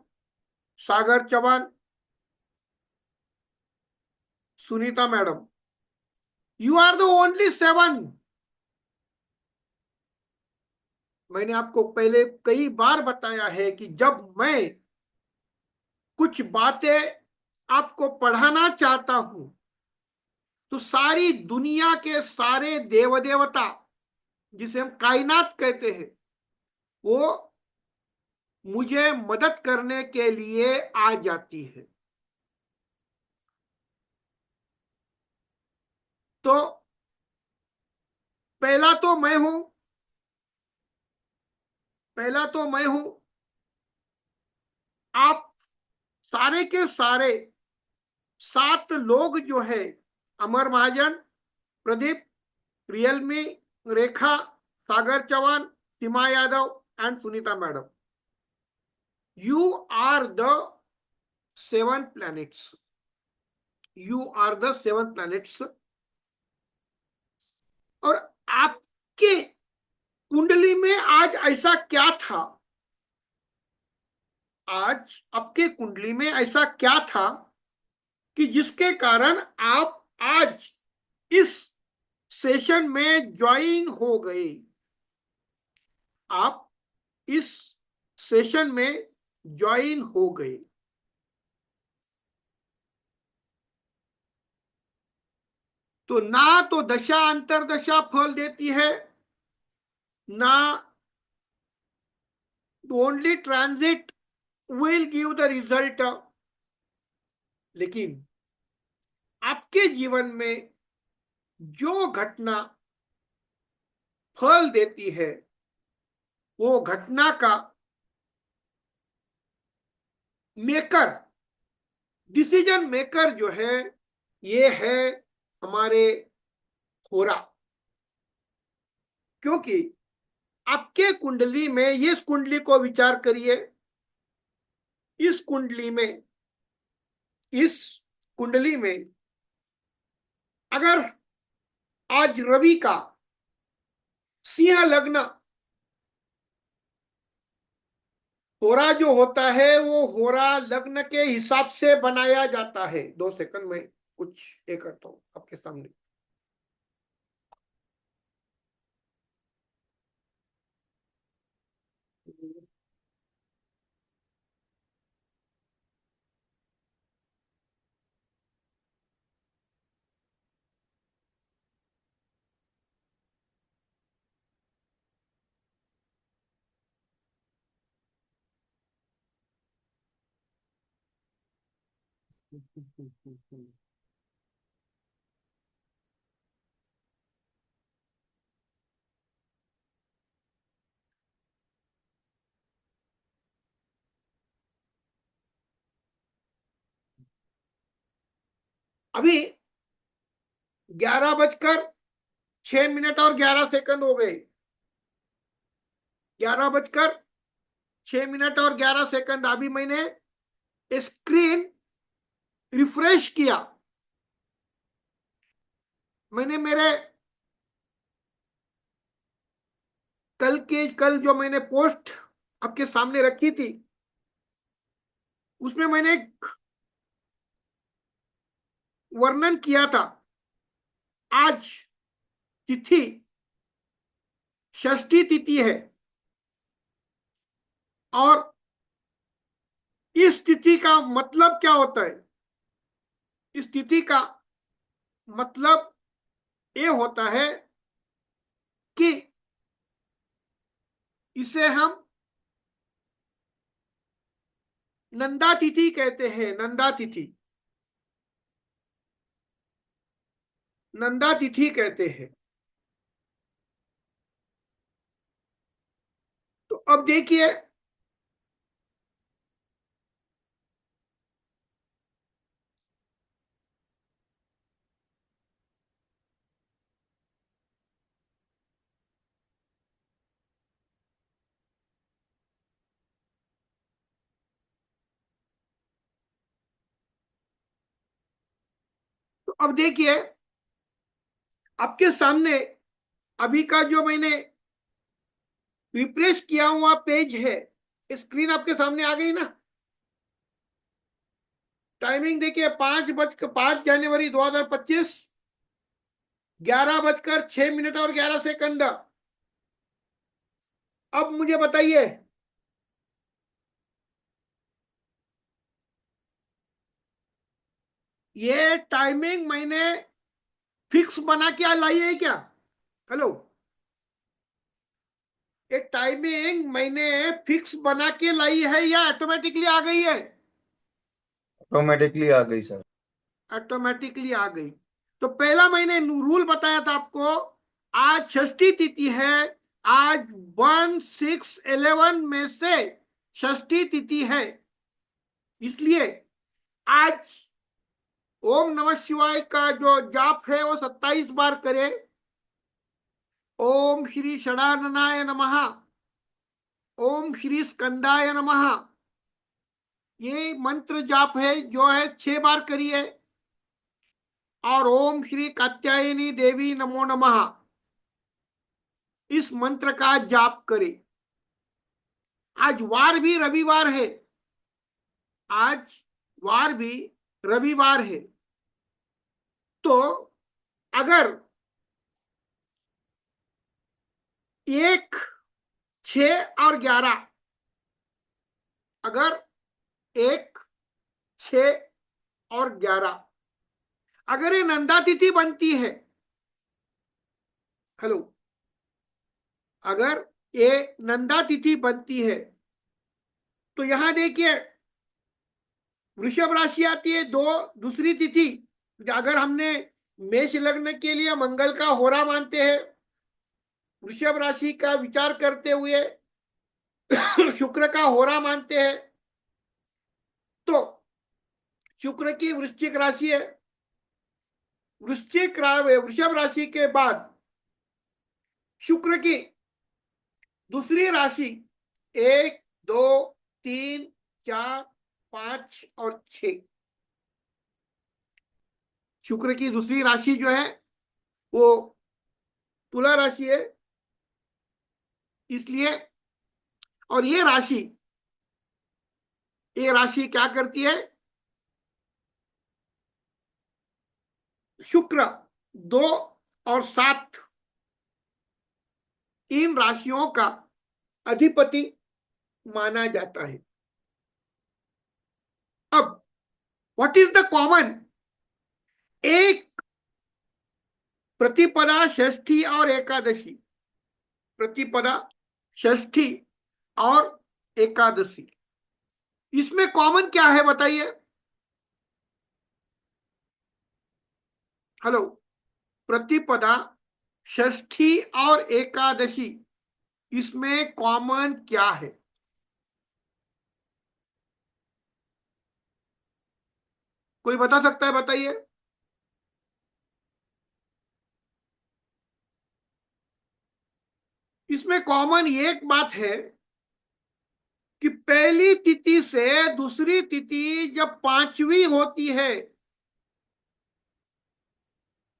Speaker 1: Sagar Chauhan, Sunita madam, you are the only 7। मैंने आपको पहले कई बार बताया है कि जब मैं कुछ बातें आपको पढ़ाना चाहता हूं, तो सारी दुनिया के सारे देव देवता, जिसे हम कायनात कहते हैं, वो मुझे मदद करने के लिए आ जाती है। तो पहला तो मैं हूं, पहला तो मैं हूं, आप सारे के सारे 7 लोग जो है, Amar Mahajan, Pradeep, Realme, Rekha, Sagar Chauhan, Seema Yadav and Sunita madam, you are the 7 planets, you are the 7 planets. और आपके कुंडली में आज ऐसा क्या था, आज आपके कुंडली में ऐसा क्या था कि जिसके कारण आप आज इस सेशन में ज्वाइन हो गए, आप इस सेशन में ज्वाइन हो गए। तो ना तो दशा अंतरदशा फल देती है, ना only transit will give the result, लेकिन आपके जीवन में जो घटना फल देती है, वो घटना का मेकर, डिसीजन मेकर जो है, ये है हमारे होरा। क्योंकि आपके कुंडली में, ये इस कुंडली को विचार करिए, इस कुंडली में, इस कुंडली में अगर आज रवि का सिंह लग्न, होरा जो होता है वो होरा लग्न के हिसाब से बनाया जाता है। 2 सेकंड में कुछ ये करता हूं आपके सामने। अभी 11:06 और 11 सेकंड हो गए। 11:06 और 11 सेकंड। अभी मैंने स्क्रीन रिफ्रेश किया, मैंने मेरे कल जो मैंने पोस्ट आपके सामने रखी थी, उसमें मैंने एक वर्णन किया था। आज तिथि षष्ठी तिथि है, और इस तिथि का मतलब क्या होता है? इस तिथि का मतलब ये होता है कि इसे हम नंदा तिथि कहते हैं। नंदा तिथि, नंदा तिथि कहते हैं। तो अब देखिए, तो अब देखिए आपके सामने अभी का जो मैंने रिफ्रेश किया हुआ पेज है, स्क्रीन आपके सामने आ गई ना। टाइमिंग देखिए, 5 जनवरी 2025, 11:06 और 11 सेकंड। अब मुझे बताइए, ये टाइमिंग मैंने फिक्स बना के लाई है क्या? हेलो, ये टाइमिंग मैंने फिक्स बना के लाई है या ऑटोमेटिकली आ गई है?
Speaker 4: ऑटोमेटिकली आ गई सर।
Speaker 1: ऑटोमेटिकली आ गई। तो पहला मैंने रूल बताया था आपको, आज षष्ठी तिथि है। आज 1 6 11 में से षष्ठी तिथि है, इसलिए आज ओम नमः शिवाय का जो जाप है वो 27 बार करें। ओम श्री षडाननाय नमः, ओम श्री स्कंदाय नमः, ये मंत्र जाप है जो है 6 बार करिए। और ओम श्री कात्यायनी देवी नमो नमः, इस मंत्र का जाप करें। आज वार भी रविवार है, आज वार भी रविवार है। तो अगर 1 6 और 11, अगर 1 6 और 11 अगर ये नंदा तिथि बनती है, हेलो, अगर ये नंदा तिथि बनती है, तो यहां देखिए वृषभ राशि आती है दो, दूसरी तिथि। अगर हमने मेष लग्न के लिए मंगल का होरा मानते हैं, वृषभ राशि का विचार करते हुए शुक्र का होरा मानते हैं, तो शुक्र की वृश्चिक राशि है। वृषभ राशि के बाद शुक्र की दूसरी राशि 1 2 3 4 5 और 6, शुक्र की दूसरी राशि जो है वो तुला राशि है। इसलिए, और ये राशि क्या करती है? शुक्र 2 और 7 इन राशियों का अधिपति माना जाता है। अब व्हाट इज द कॉमन? एक प्रतिपदा, षष्ठी और एकादशी, प्रतिपदा, षष्ठी और एकादशी, इसमें कॉमन क्या है बताइए? हेलो, प्रतिपदा, षष्ठी और एकादशी, इसमें कॉमन क्या है? कोई बता सकता है? बताइए। इसमें कॉमन एक बात है कि पहली तिथि से दूसरी तिथि जब पांचवी होती है,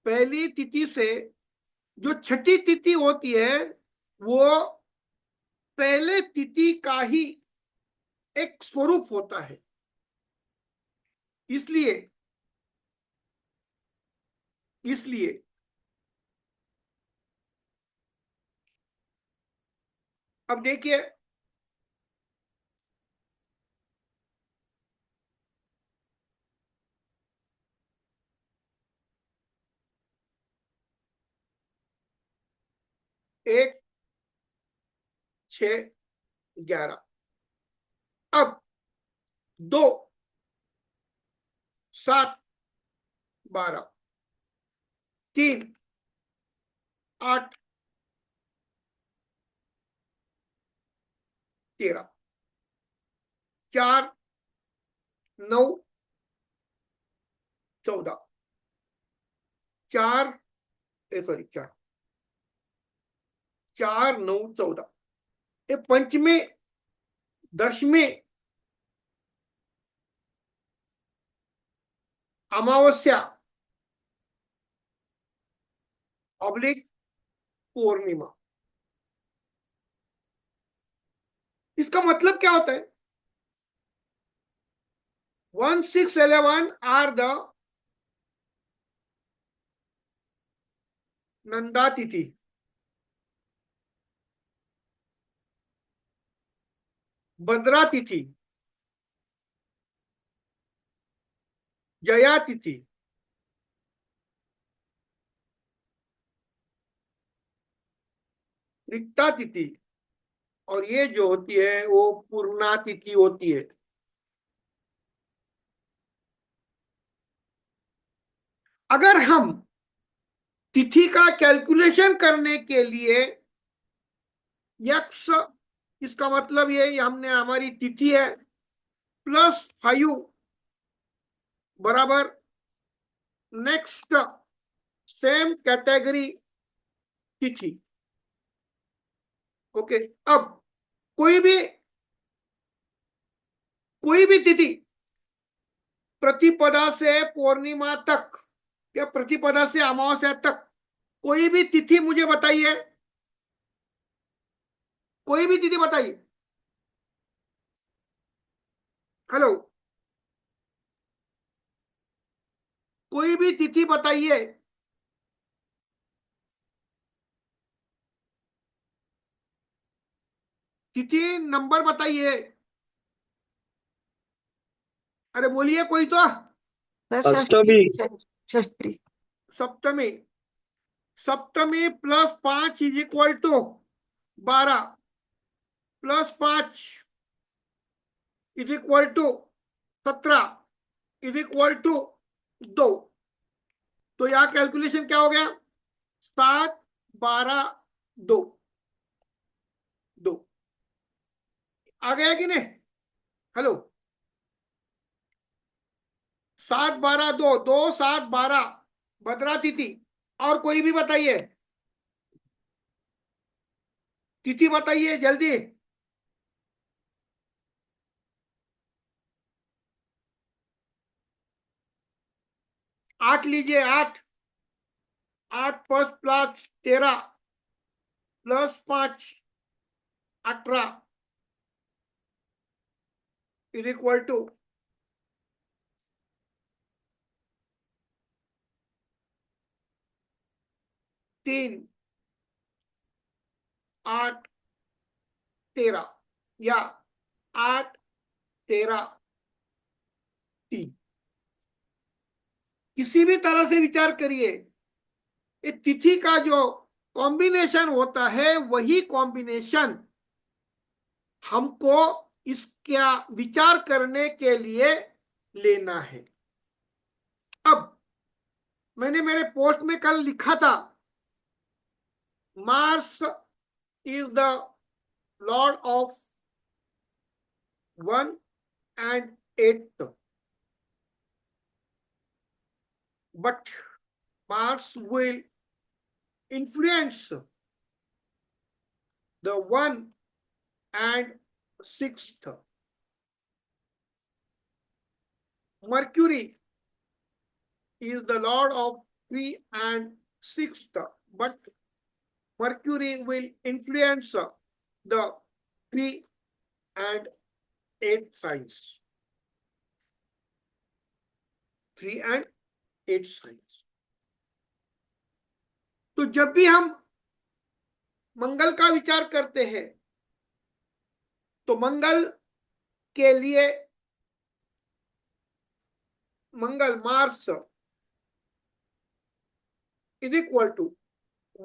Speaker 1: पहली तिथि से जो छठी तिथि होती है, वो पहले तिथि का ही एक स्वरूप होता है। इसलिए इसलिए अब देखिए, एक, 6, 11, अब 2, 7, 12, 3, 8, 13, 4, 9, 14, 4, सॉरी, 4, 4, 9, 14, ये पंचमी, दशमी, अमावस्या, ऑब्लिक पूर्णिमा। इसका मतलब क्या होता है? 1, 6, 11 आर द नंदा तिथि, भद्रा तिथि, जया तिथि, रिक्ता तिथि, और ये जो होती है वो पूर्णा तिथि होती है। अगर हम तिथि का कैलकुलेशन करने के लिए यक्स, इसका मतलब ये हमने हमारी तिथि है +5 बराबर नेक्स्ट सेम कैटेगरी तिथि। ओके, अब कोई भी तिथि प्रतिपदा से पूर्णिमा तक या प्रतिपदा से अमावस्या तक, कोई भी तिथि मुझे बताइए, कोई भी तिथि बताइए। हेलो, कोई भी तिथि बताइए। तिथि नंबर बताइए। अरे बोलिए कोई तो।
Speaker 2: षष्ठी,
Speaker 3: अष्टमी।
Speaker 2: षष्ठी।
Speaker 1: सप्तमी, सप्तमी +5 = 12, +5 = 17 = 2। तो यहां कैलकुलेशन क्या हो गया? 7, 12, 2, 2 आ गया कि नहीं? हेलो, 7, 12, 2, 2, 7, 12 भद्रा तिथि। और कोई भी बताइए, तिथि बताइए जल्दी। 8 लीजिए, 8, 8 +13 +5 18 = 3, 8, 13 या 8, 13, 3, किसी भी तरह से विचार करिए। ये तिथि का जो कॉम्बिनेशन होता है, वही कॉम्बिनेशन हमको इसका विचार करने के लिए लेना है। अब मैंने मेरे पोस्ट में कल लिखा था, Mars is the Lord of 1 and 8, but Mars will influence the 1 and 6. Mercury is the lord of 3 and 6, but Mercury will influence the 3 and 8 signs. 3 and 8 signs. तो जब भी हम मंगल का विचार करते हैं तो मंगल के लिए Mangal Mars is equal to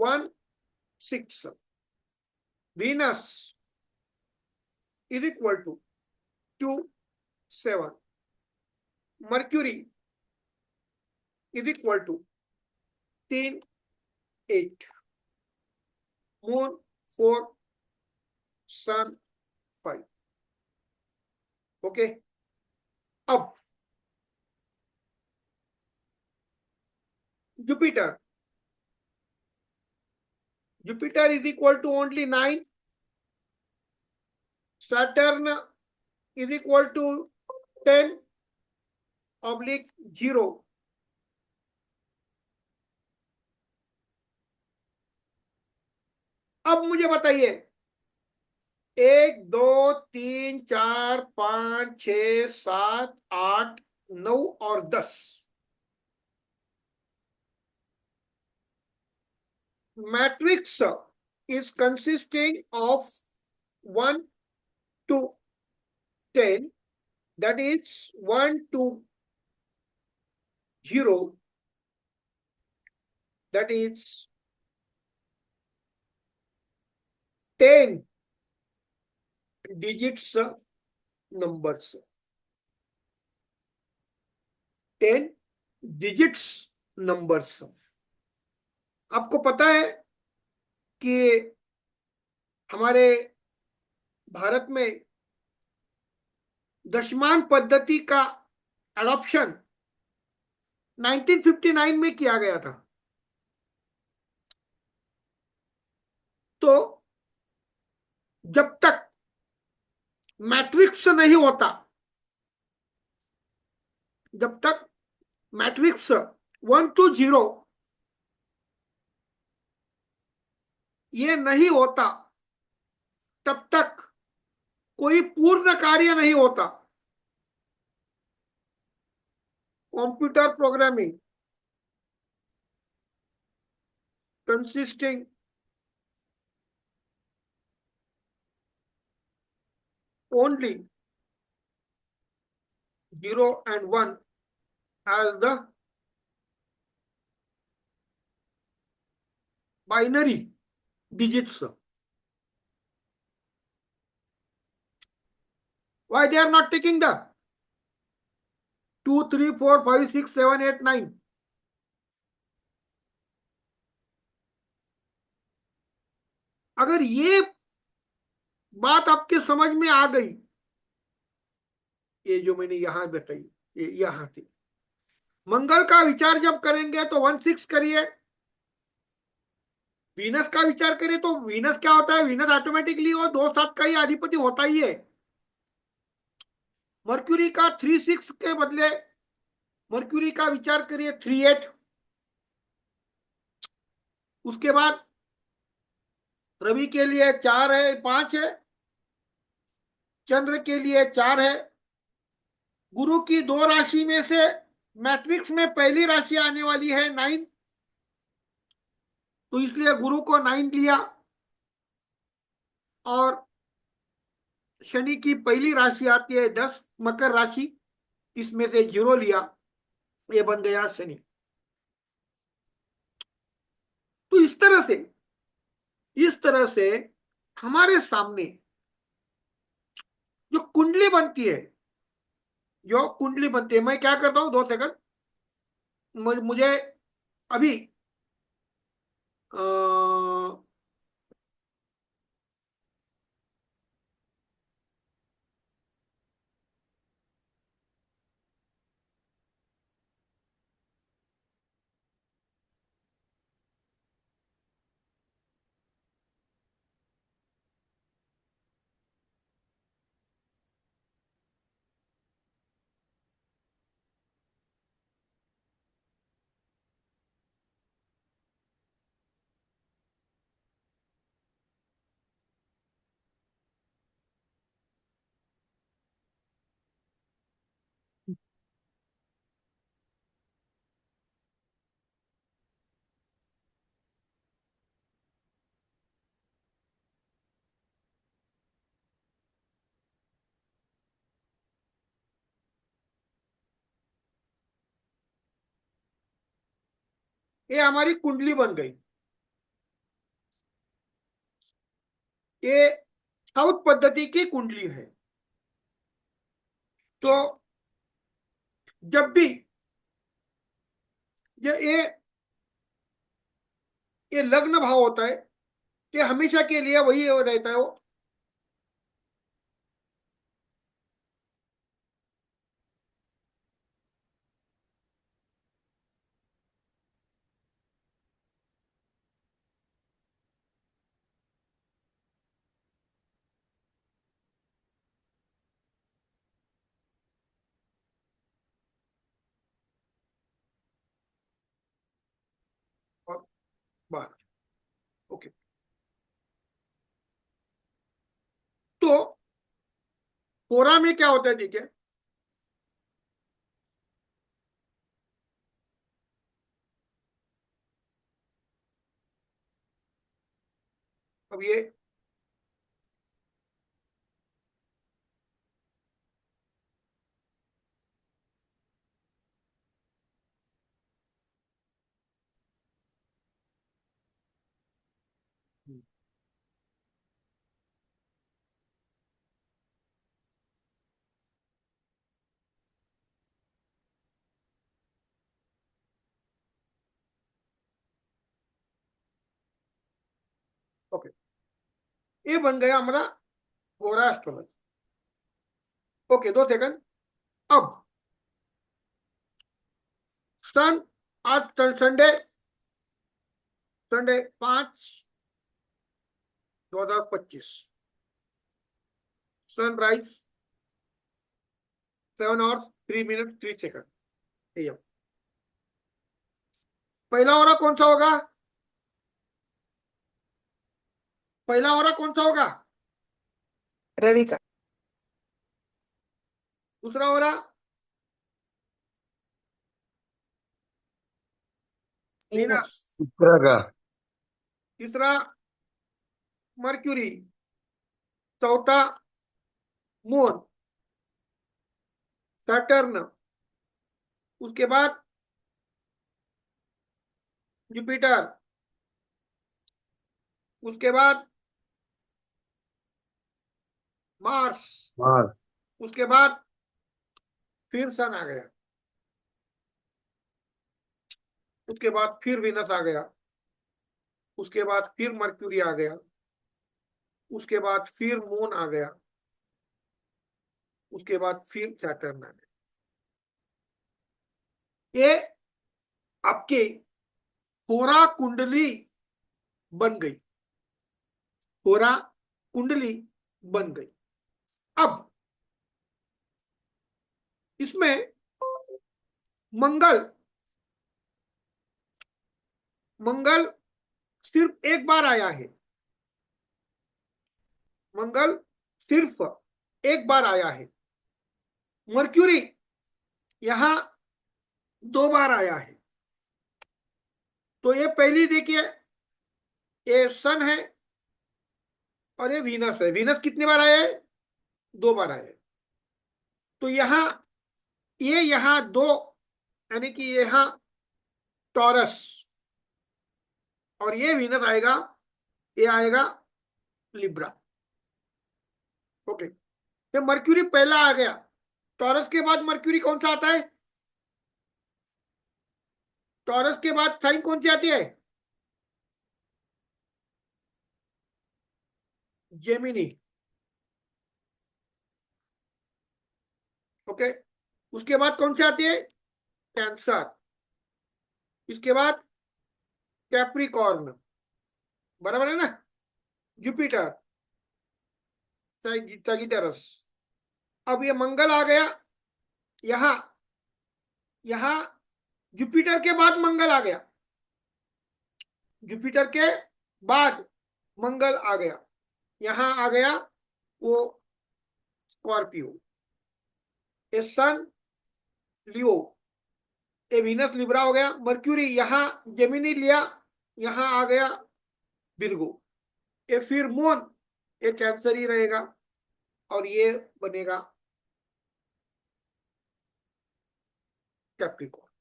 Speaker 1: 1, 6, Venus is equal to 2, 7, Mercury is equal to 3, 8, Moon 4, Sun 5. Okay, अब Jupiter is equal to only 9, Saturn is equal to 10/0. अब मुझे बताइए, 1, 2, 3, 4, 5, 6, 7, 8, 9 और 10 matrix is consisting of 1 to 10, that is 1 to 0, that is 10 digits numbers. 10 digits numbers. आपको पता है कि हमारे भारत में दशमान पद्धति का एडॉप्शन 1959 में किया गया था। तो जब तक मैट्रिक्स नहीं होता, जब तक मैट्रिक्स 1 to 0 ये नहीं होता, तब तक कोई पूर्ण कार्य नहीं होता। Computer programming consisting only 0 and 1 as the binary digits. Why they are not taking the 2, 3, 4, 5, 6, 7, 8, 9? अगर ये बात आपके समझ में आ गई, ये जो मैंने यहां बताई, ये यहां थी, मंगल का विचार जब करेंगे तो 1, 6 करिए। वीनस का विचार करें तो वीनस क्या होता है, वीनस ऑटोमेटिकली वो 2, 7 का ही अधिपति होता ही है। मर्क्यूरी का 3, 6 के बदले मर्क्यूरी का विचार करिए 3, 8। उसके बाद रवि के लिए 4 है, 5 है, चंद्र के लिए 4 है। गुरु की 2 राशि में से मैट्रिक्स में पहली राशि आने वाली है 9, तो इसलिए गुरु को 9 लिया। और शनि की पहली राशि आती है 10, मकर राशि, इसमें से 0 लिया, ये बन गया शनि। तो इस तरह से हमारे सामने जो कुंडली बनती है, मैं क्या करता हूं, 2 सेकंड, मुझे अभी ये हमारी कुंडली बन गई। ये साउथ पद्धति की कुंडली है। तो जब भी ये लग्न भाव होता है, ये हमेशा के लिए वही रहता है वो। और 12। ओके। तो कोरा में क्या होता है, ठीक है। अब ये ओके, ये बन गया हमारा कोरा एस्ट्रोलॉजी। Okay, 2 second. अब सन, आज Sunday, Sunday 5/2025, sunrise 7 hours 3 minutes 3 seconds। पहला ओरा कौन सा होगा? पहला ओरा कौन सा होगा?
Speaker 2: रवि का।
Speaker 1: दूसरा ओरा वीनस।
Speaker 3: शुक्र का।
Speaker 1: तीसरा मर्क्यूरी। चौथा मून, सैटर्न। उसके बाद जुपिटर। उसके बाद मार्स।
Speaker 3: मार्स।
Speaker 1: उसके बाद फिर सन आ गया। उसके बाद फिर वीनस आ गया। उसके बाद फिर मर्क्यूरी आ गया। उसके बाद फिर मून आ गया। उसके बाद फिर सैटर्न आ गया। ये आपकी होरा कुंडली बन गई। होरा कुंडली बन गई। अब इसमें मंगल, मंगल सिर्फ एक बार आया है। मंगल सिर्फ एक बार आया है। मर्क्यूरी यहां 2 बार आया है। तो ये पहली देखिए, ये सन है और ये वीनस है। वीनस कितनी बार आया है? 2 बार आया है। तो यहां 2, यानी कि यहां टॉरस, और ये वीनस आएगा, ये आएगा लिब्रा। ओके, तो मर्क्यूरी पहला आ गया। टॉरस के बाद मर्क्यूरी कौन सा आता है? टॉरस के बाद साइन कौन सी आती है? जेमिनी। ओके, उसके बाद कौन सी आती है? कैंसर। इसके बाद कैप्रिकॉर्न, बराबर है ना? जुपिटर, सैजिटरस। अब ये मंगल आ गया यहां, यहां जुपिटर के बाद मंगल आ गया, जुपिटर के बाद मंगल आ गया, यहां आ गया वो स्कॉर्पियो, ये सन लियो, ये वीनस लिब्रा हो गया। मर्क्यूरी यहां जेमिनी लिया, यहां आ गया विर्गो। ये फिर मून, ये कैंसर ही रहेगा, और ये बनेगा कैप्रिकॉर्न।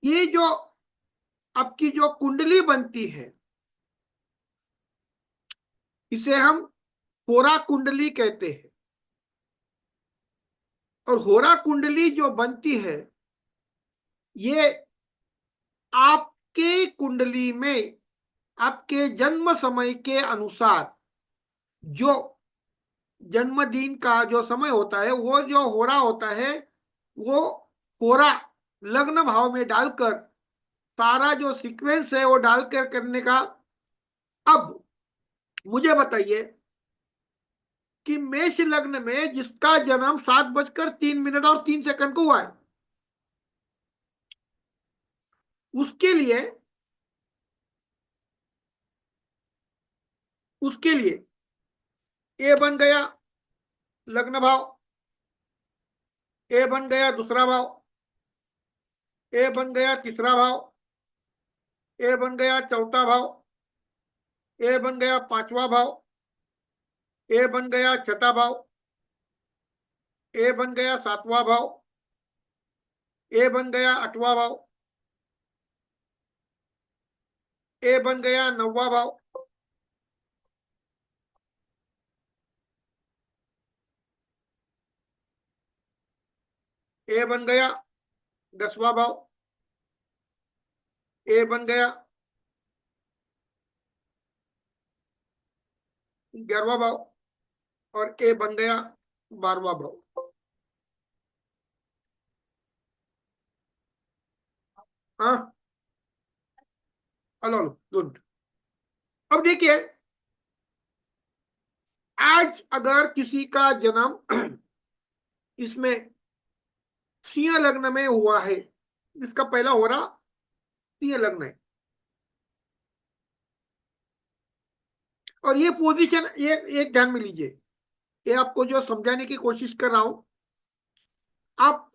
Speaker 1: ये जो आपकी जो कुंडली बनती है, इसे हम होरा कुंडली कहते हैं। और होरा कुंडली जो बनती है, ये आपके कुंडली में आपके जन्म समय के अनुसार जो जन्मदिन का जो समय होता है, वो जो होरा होता है, वो होरा लग्न भाव में डालकर सारा जो सीक्वेंस है वो डालकर करने का। अब मुझे बताइए कि मेष लग्न में जिसका जन्म 7:03 और 3 सेकंड को हुआ है, उसके लिए उसके लिए ए बन गया लग्न भाव, ए बन गया दूसरा भाव, ए बन गया तीसरा भाव, ए बन गया चौथा भाव, ए बन गया पांचवा भाव, ए बन गया छठा भाव, ए बन गया सातवां भाव, ए बन गया आठवां भाव, ए बन गया नौवां भाव, ए बन गया 10वां भाव, ए बन गया 11वां भाव, और ए बन गया 12वां भाव। हाँ, हेलो, गुड। अब देखिए, आज अगर किसी का जन्म इसमें सिंह लग्न में हुआ है, इसका पहला हो रहा सिंह लग्न है, और ये पोजीशन ये एक ध्यान में लीजिए, ये आपको जो समझाने की कोशिश कर रहा हूं, आप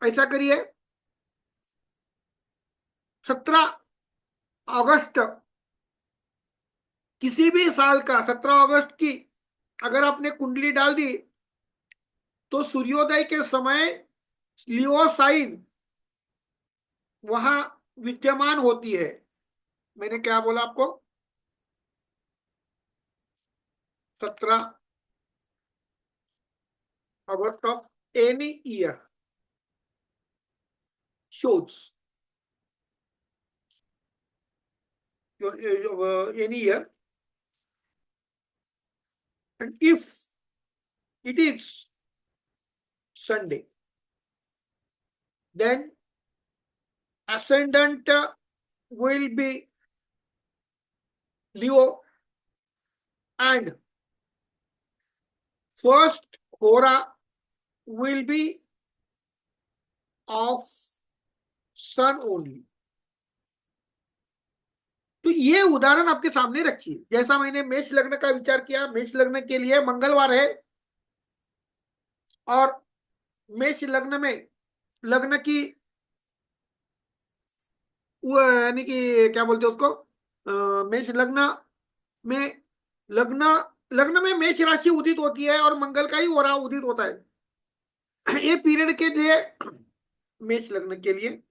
Speaker 1: ऐसा करिए, 17 अगस्त किसी भी साल का 17 अगस्त की अगर आपने कुंडली डाल दी, तो सूर्योदय के समय लियो साइन वहां विद्यमान होती है। मैंने क्या बोला आपको? 17 August of any year shows any year, and if it is Sunday, then ascendant will be Leo, and first hora will be of sun only। तो ये उदाहरण आपके सामने रखिए, जैसा मैंने मेष लग्न का विचार किया, मेष लग्न के लिए मंगलवार है, और मेष लग्न में लग्न की वो यानी कि क्या बोलते हैं उसको, मेष लग्न में लग्न लग्न में मेष राशि उदित होती है, और मंगल का ही हो रहा उदित होता है। ये पीरियड के लिए मेष लग्न के लिए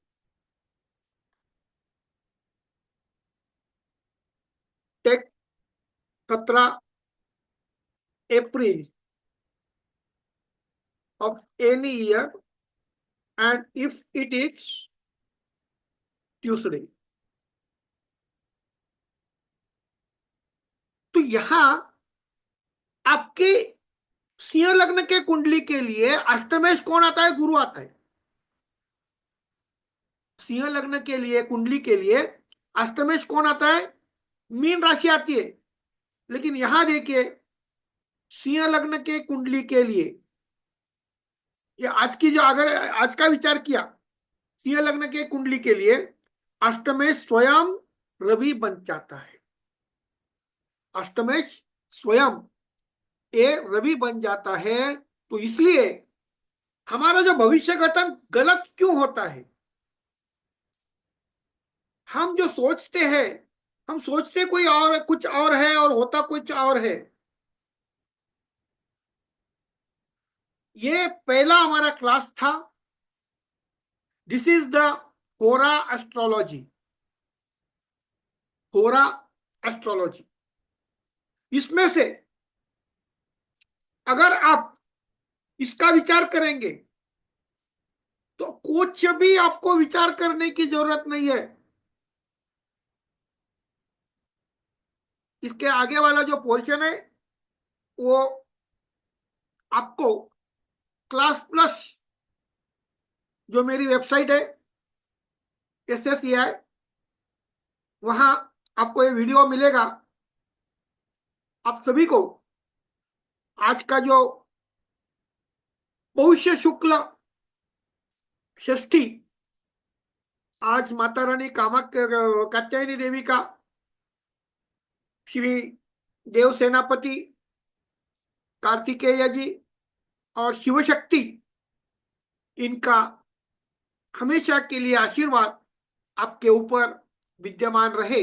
Speaker 1: take 17 April of any year and if it is Tuesday. तो यहां आपके सिंह लग्न के कुंडली के लिए अष्टमेश कौन आता है? गुरु आता है। सिंह लग्न के लिए कुंडली के लिए अष्टमेश कौन आता है? मीन राशि आती है। लेकिन यहां देखिए, सिंह लग्न के कुंडली के लिए ये आज की जो, अगर आज का विचार किया, सिंह लग्न के कुंडली के लिए अष्टमेश स्वयं रवि बन जाता है। अष्टमेश स्वयं ये रवि बन जाता है। तो इसलिए हमारा जो भविष्य कथन गलत क्यों होता है? हम जो सोचते हैं, हम सोचते कोई और, कुछ और है और होता कुछ और है। ये पहला हमारा क्लास था। दिस इज द होरा एस्ट्रोलॉजी। होरा एस्ट्रोलॉजी, इसमें से अगर आप इसका विचार करेंगे तो कुछ भी आपको विचार करने की जरूरत नहीं है। इसके आगे वाला जो पोर्शन है वो आपको क्लास प्लस, जो मेरी वेबसाइट है SSEI, वहां आपको ये वीडियो मिलेगा। आप सभी को आज का जो पौष शुक्ल षष्ठी, आज माता रानी कात्यायनी देवी का, श्री देव सेनापति कार्तिकेय जी और शिव शक्ति, इनका हमेशा के लिए आशीर्वाद आपके ऊपर विद्यमान रहे।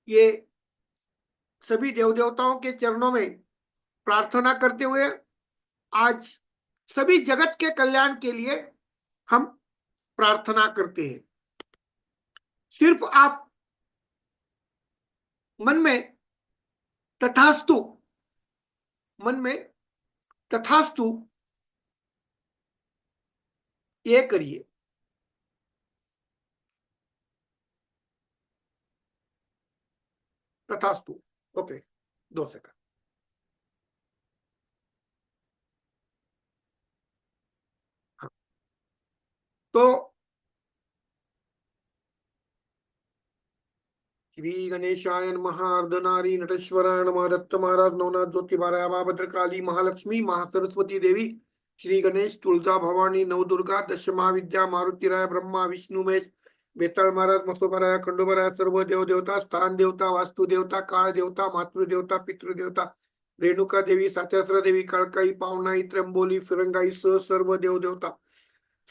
Speaker 1: ये सभी देव देवताओं के चरणों में प्रार्थना करते हुए आज सभी जगत के कल्याण के लिए हम प्रार्थना करते हैं। सिर्फ आप मन में तथास्तु, मन में तथास्तु ये करिए। तथास्तु। Okay, 2 second. हाँ। तो श्री गणेशाय नमः। अर्धनारी नटेश्वराय नमः। दत्त महाराज, नवनाथ, ज्योतिबाराय, भद्रकाली, महालक्ष्मी, महासरस्वती देवी, श्री गणेश, तुलजा भवानी, नवदुर्गा, दश महाविद्या, मारुतिराय, ब्रह्मा, विष्णु महेश, बेताल महाराज, मसोबराय, खंडोबराय, सर्व देव देवता, स्थान देवता, वास्तु देवता, काळ देवता, मातृदेवता, पितृदेवता, रेणुका देवी, सात्यासरा देवी, काळकाई, पावनाई, त्र्यंबोली, फिरंगाई सह सर्व देव देवता,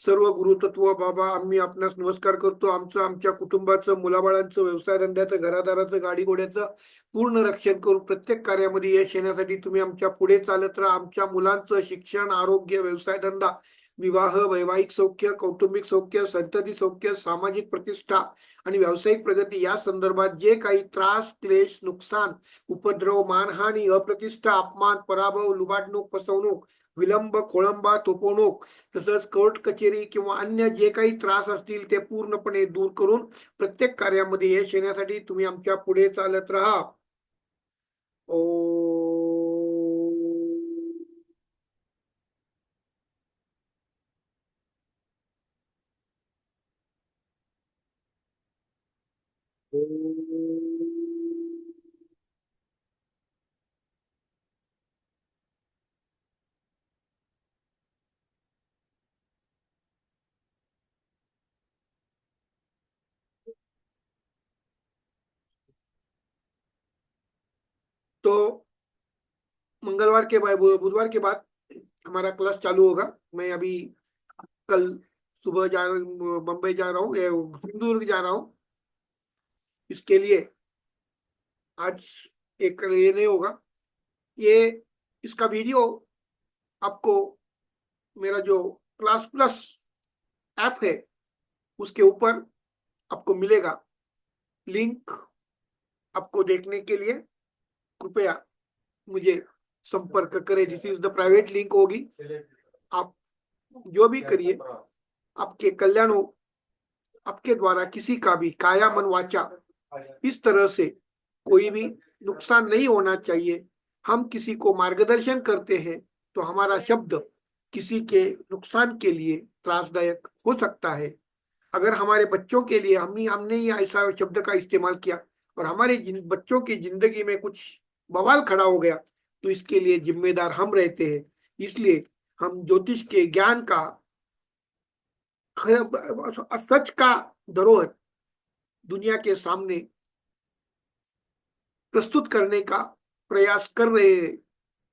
Speaker 1: सर्व गुरुतत्व बाबा, आम्ही आपणास नमस्कार करतो। आमचं, आमच्या कुटुंबाचं, मुलाबाळांचं, व्यवसाय धंद्याचं, घरादाराचं, गाडी घोड्याचं पूर्ण रक्षण करून प्रत्येक कार्यामध्ये यश येण्यासाठी तुम्ही आमच्या पुढे चालत राहा। आमच्या मुलांचं शिक्षण, आरोग्य, व्यवसाय धंदा, विवाह, वैवाहिक सौख्य, कौटुंबिक सौख्य, संतती सौख्य, सामाजिक प्रतिष्ठा आणि व्यावसायिक प्रगती या संदर्भात जे काही त्रास, क्लेश, नुकसान, उपद्रव, मानहानी, अप्रतिष्ठा, अपमान, पराभव, लुबाडणूक, फसवणूक, विलंब, खोळंबा, थोपवणूक, तसंच कोर्ट कचेरी किंवा अन्य जे काही त्रास असतील ते पूर्णपणे दूर करून प्रत्येक कार्यामध्ये यश येण्यासाठी तुम्ही आमच्या पुढे चालत राहा। ओ तो मंगलवार के बाद, बुधवार के बाद हमारा क्लास चालू होगा। मैं अभी कल सुबह बम्बई जा रहा हूँ, सिंधुदुर्ग जा रहा हूँ। इसके लिए आज एक ये नहीं होगा। ये इसका वीडियो आपको मेरा जो क्लास प्लस ऐप है उसके ऊपर आपको मिलेगा। लिंक आपको देखने के लिए कृपया मुझे संपर्क करें। This is the private link होगी। आप जो भी करिए आपके कल्याण हो। आपके द्वारा किसी का भी काया मन वाचा इस तरह से कोई भी नुकसान नहीं होना चाहिए। हम किसी को मार्गदर्शन करते हैं तो हमारा शब्द किसी के नुकसान के लिए त्रासदायक हो सकता है। अगर हमारे बच्चों के लिए हमने ही ऐसा शब्द का इस्तेमाल किया और हमारे बच्चों की जिंदगी में कुछ बवाल खड़ा हो गया तो इसके लिए जिम्मेदार हम रहते हैं। इसलिए हम ज्योतिष के ज्ञान का, सच का धरोहर दुनिया के सामने प्रस्तुत करने का प्रयास कर रहे हैं।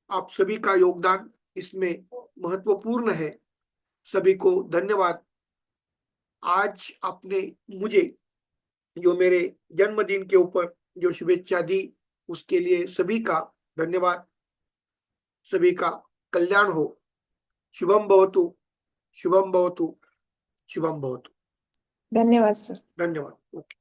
Speaker 1: आप सभी का योगदान इसमें महत्वपूर्ण है। सभी को धन्यवाद। आज आपने मुझे जो मेरे जन्मदिन के ऊपर जो शुभेच्छा दी उसके लिए सभी का धन्यवाद। सभी का कल्याण हो। शुभम भवतु, शुभम भवतु, शुभम भवतु।
Speaker 4: धन्यवाद सर।
Speaker 1: धन्यवाद। ओके।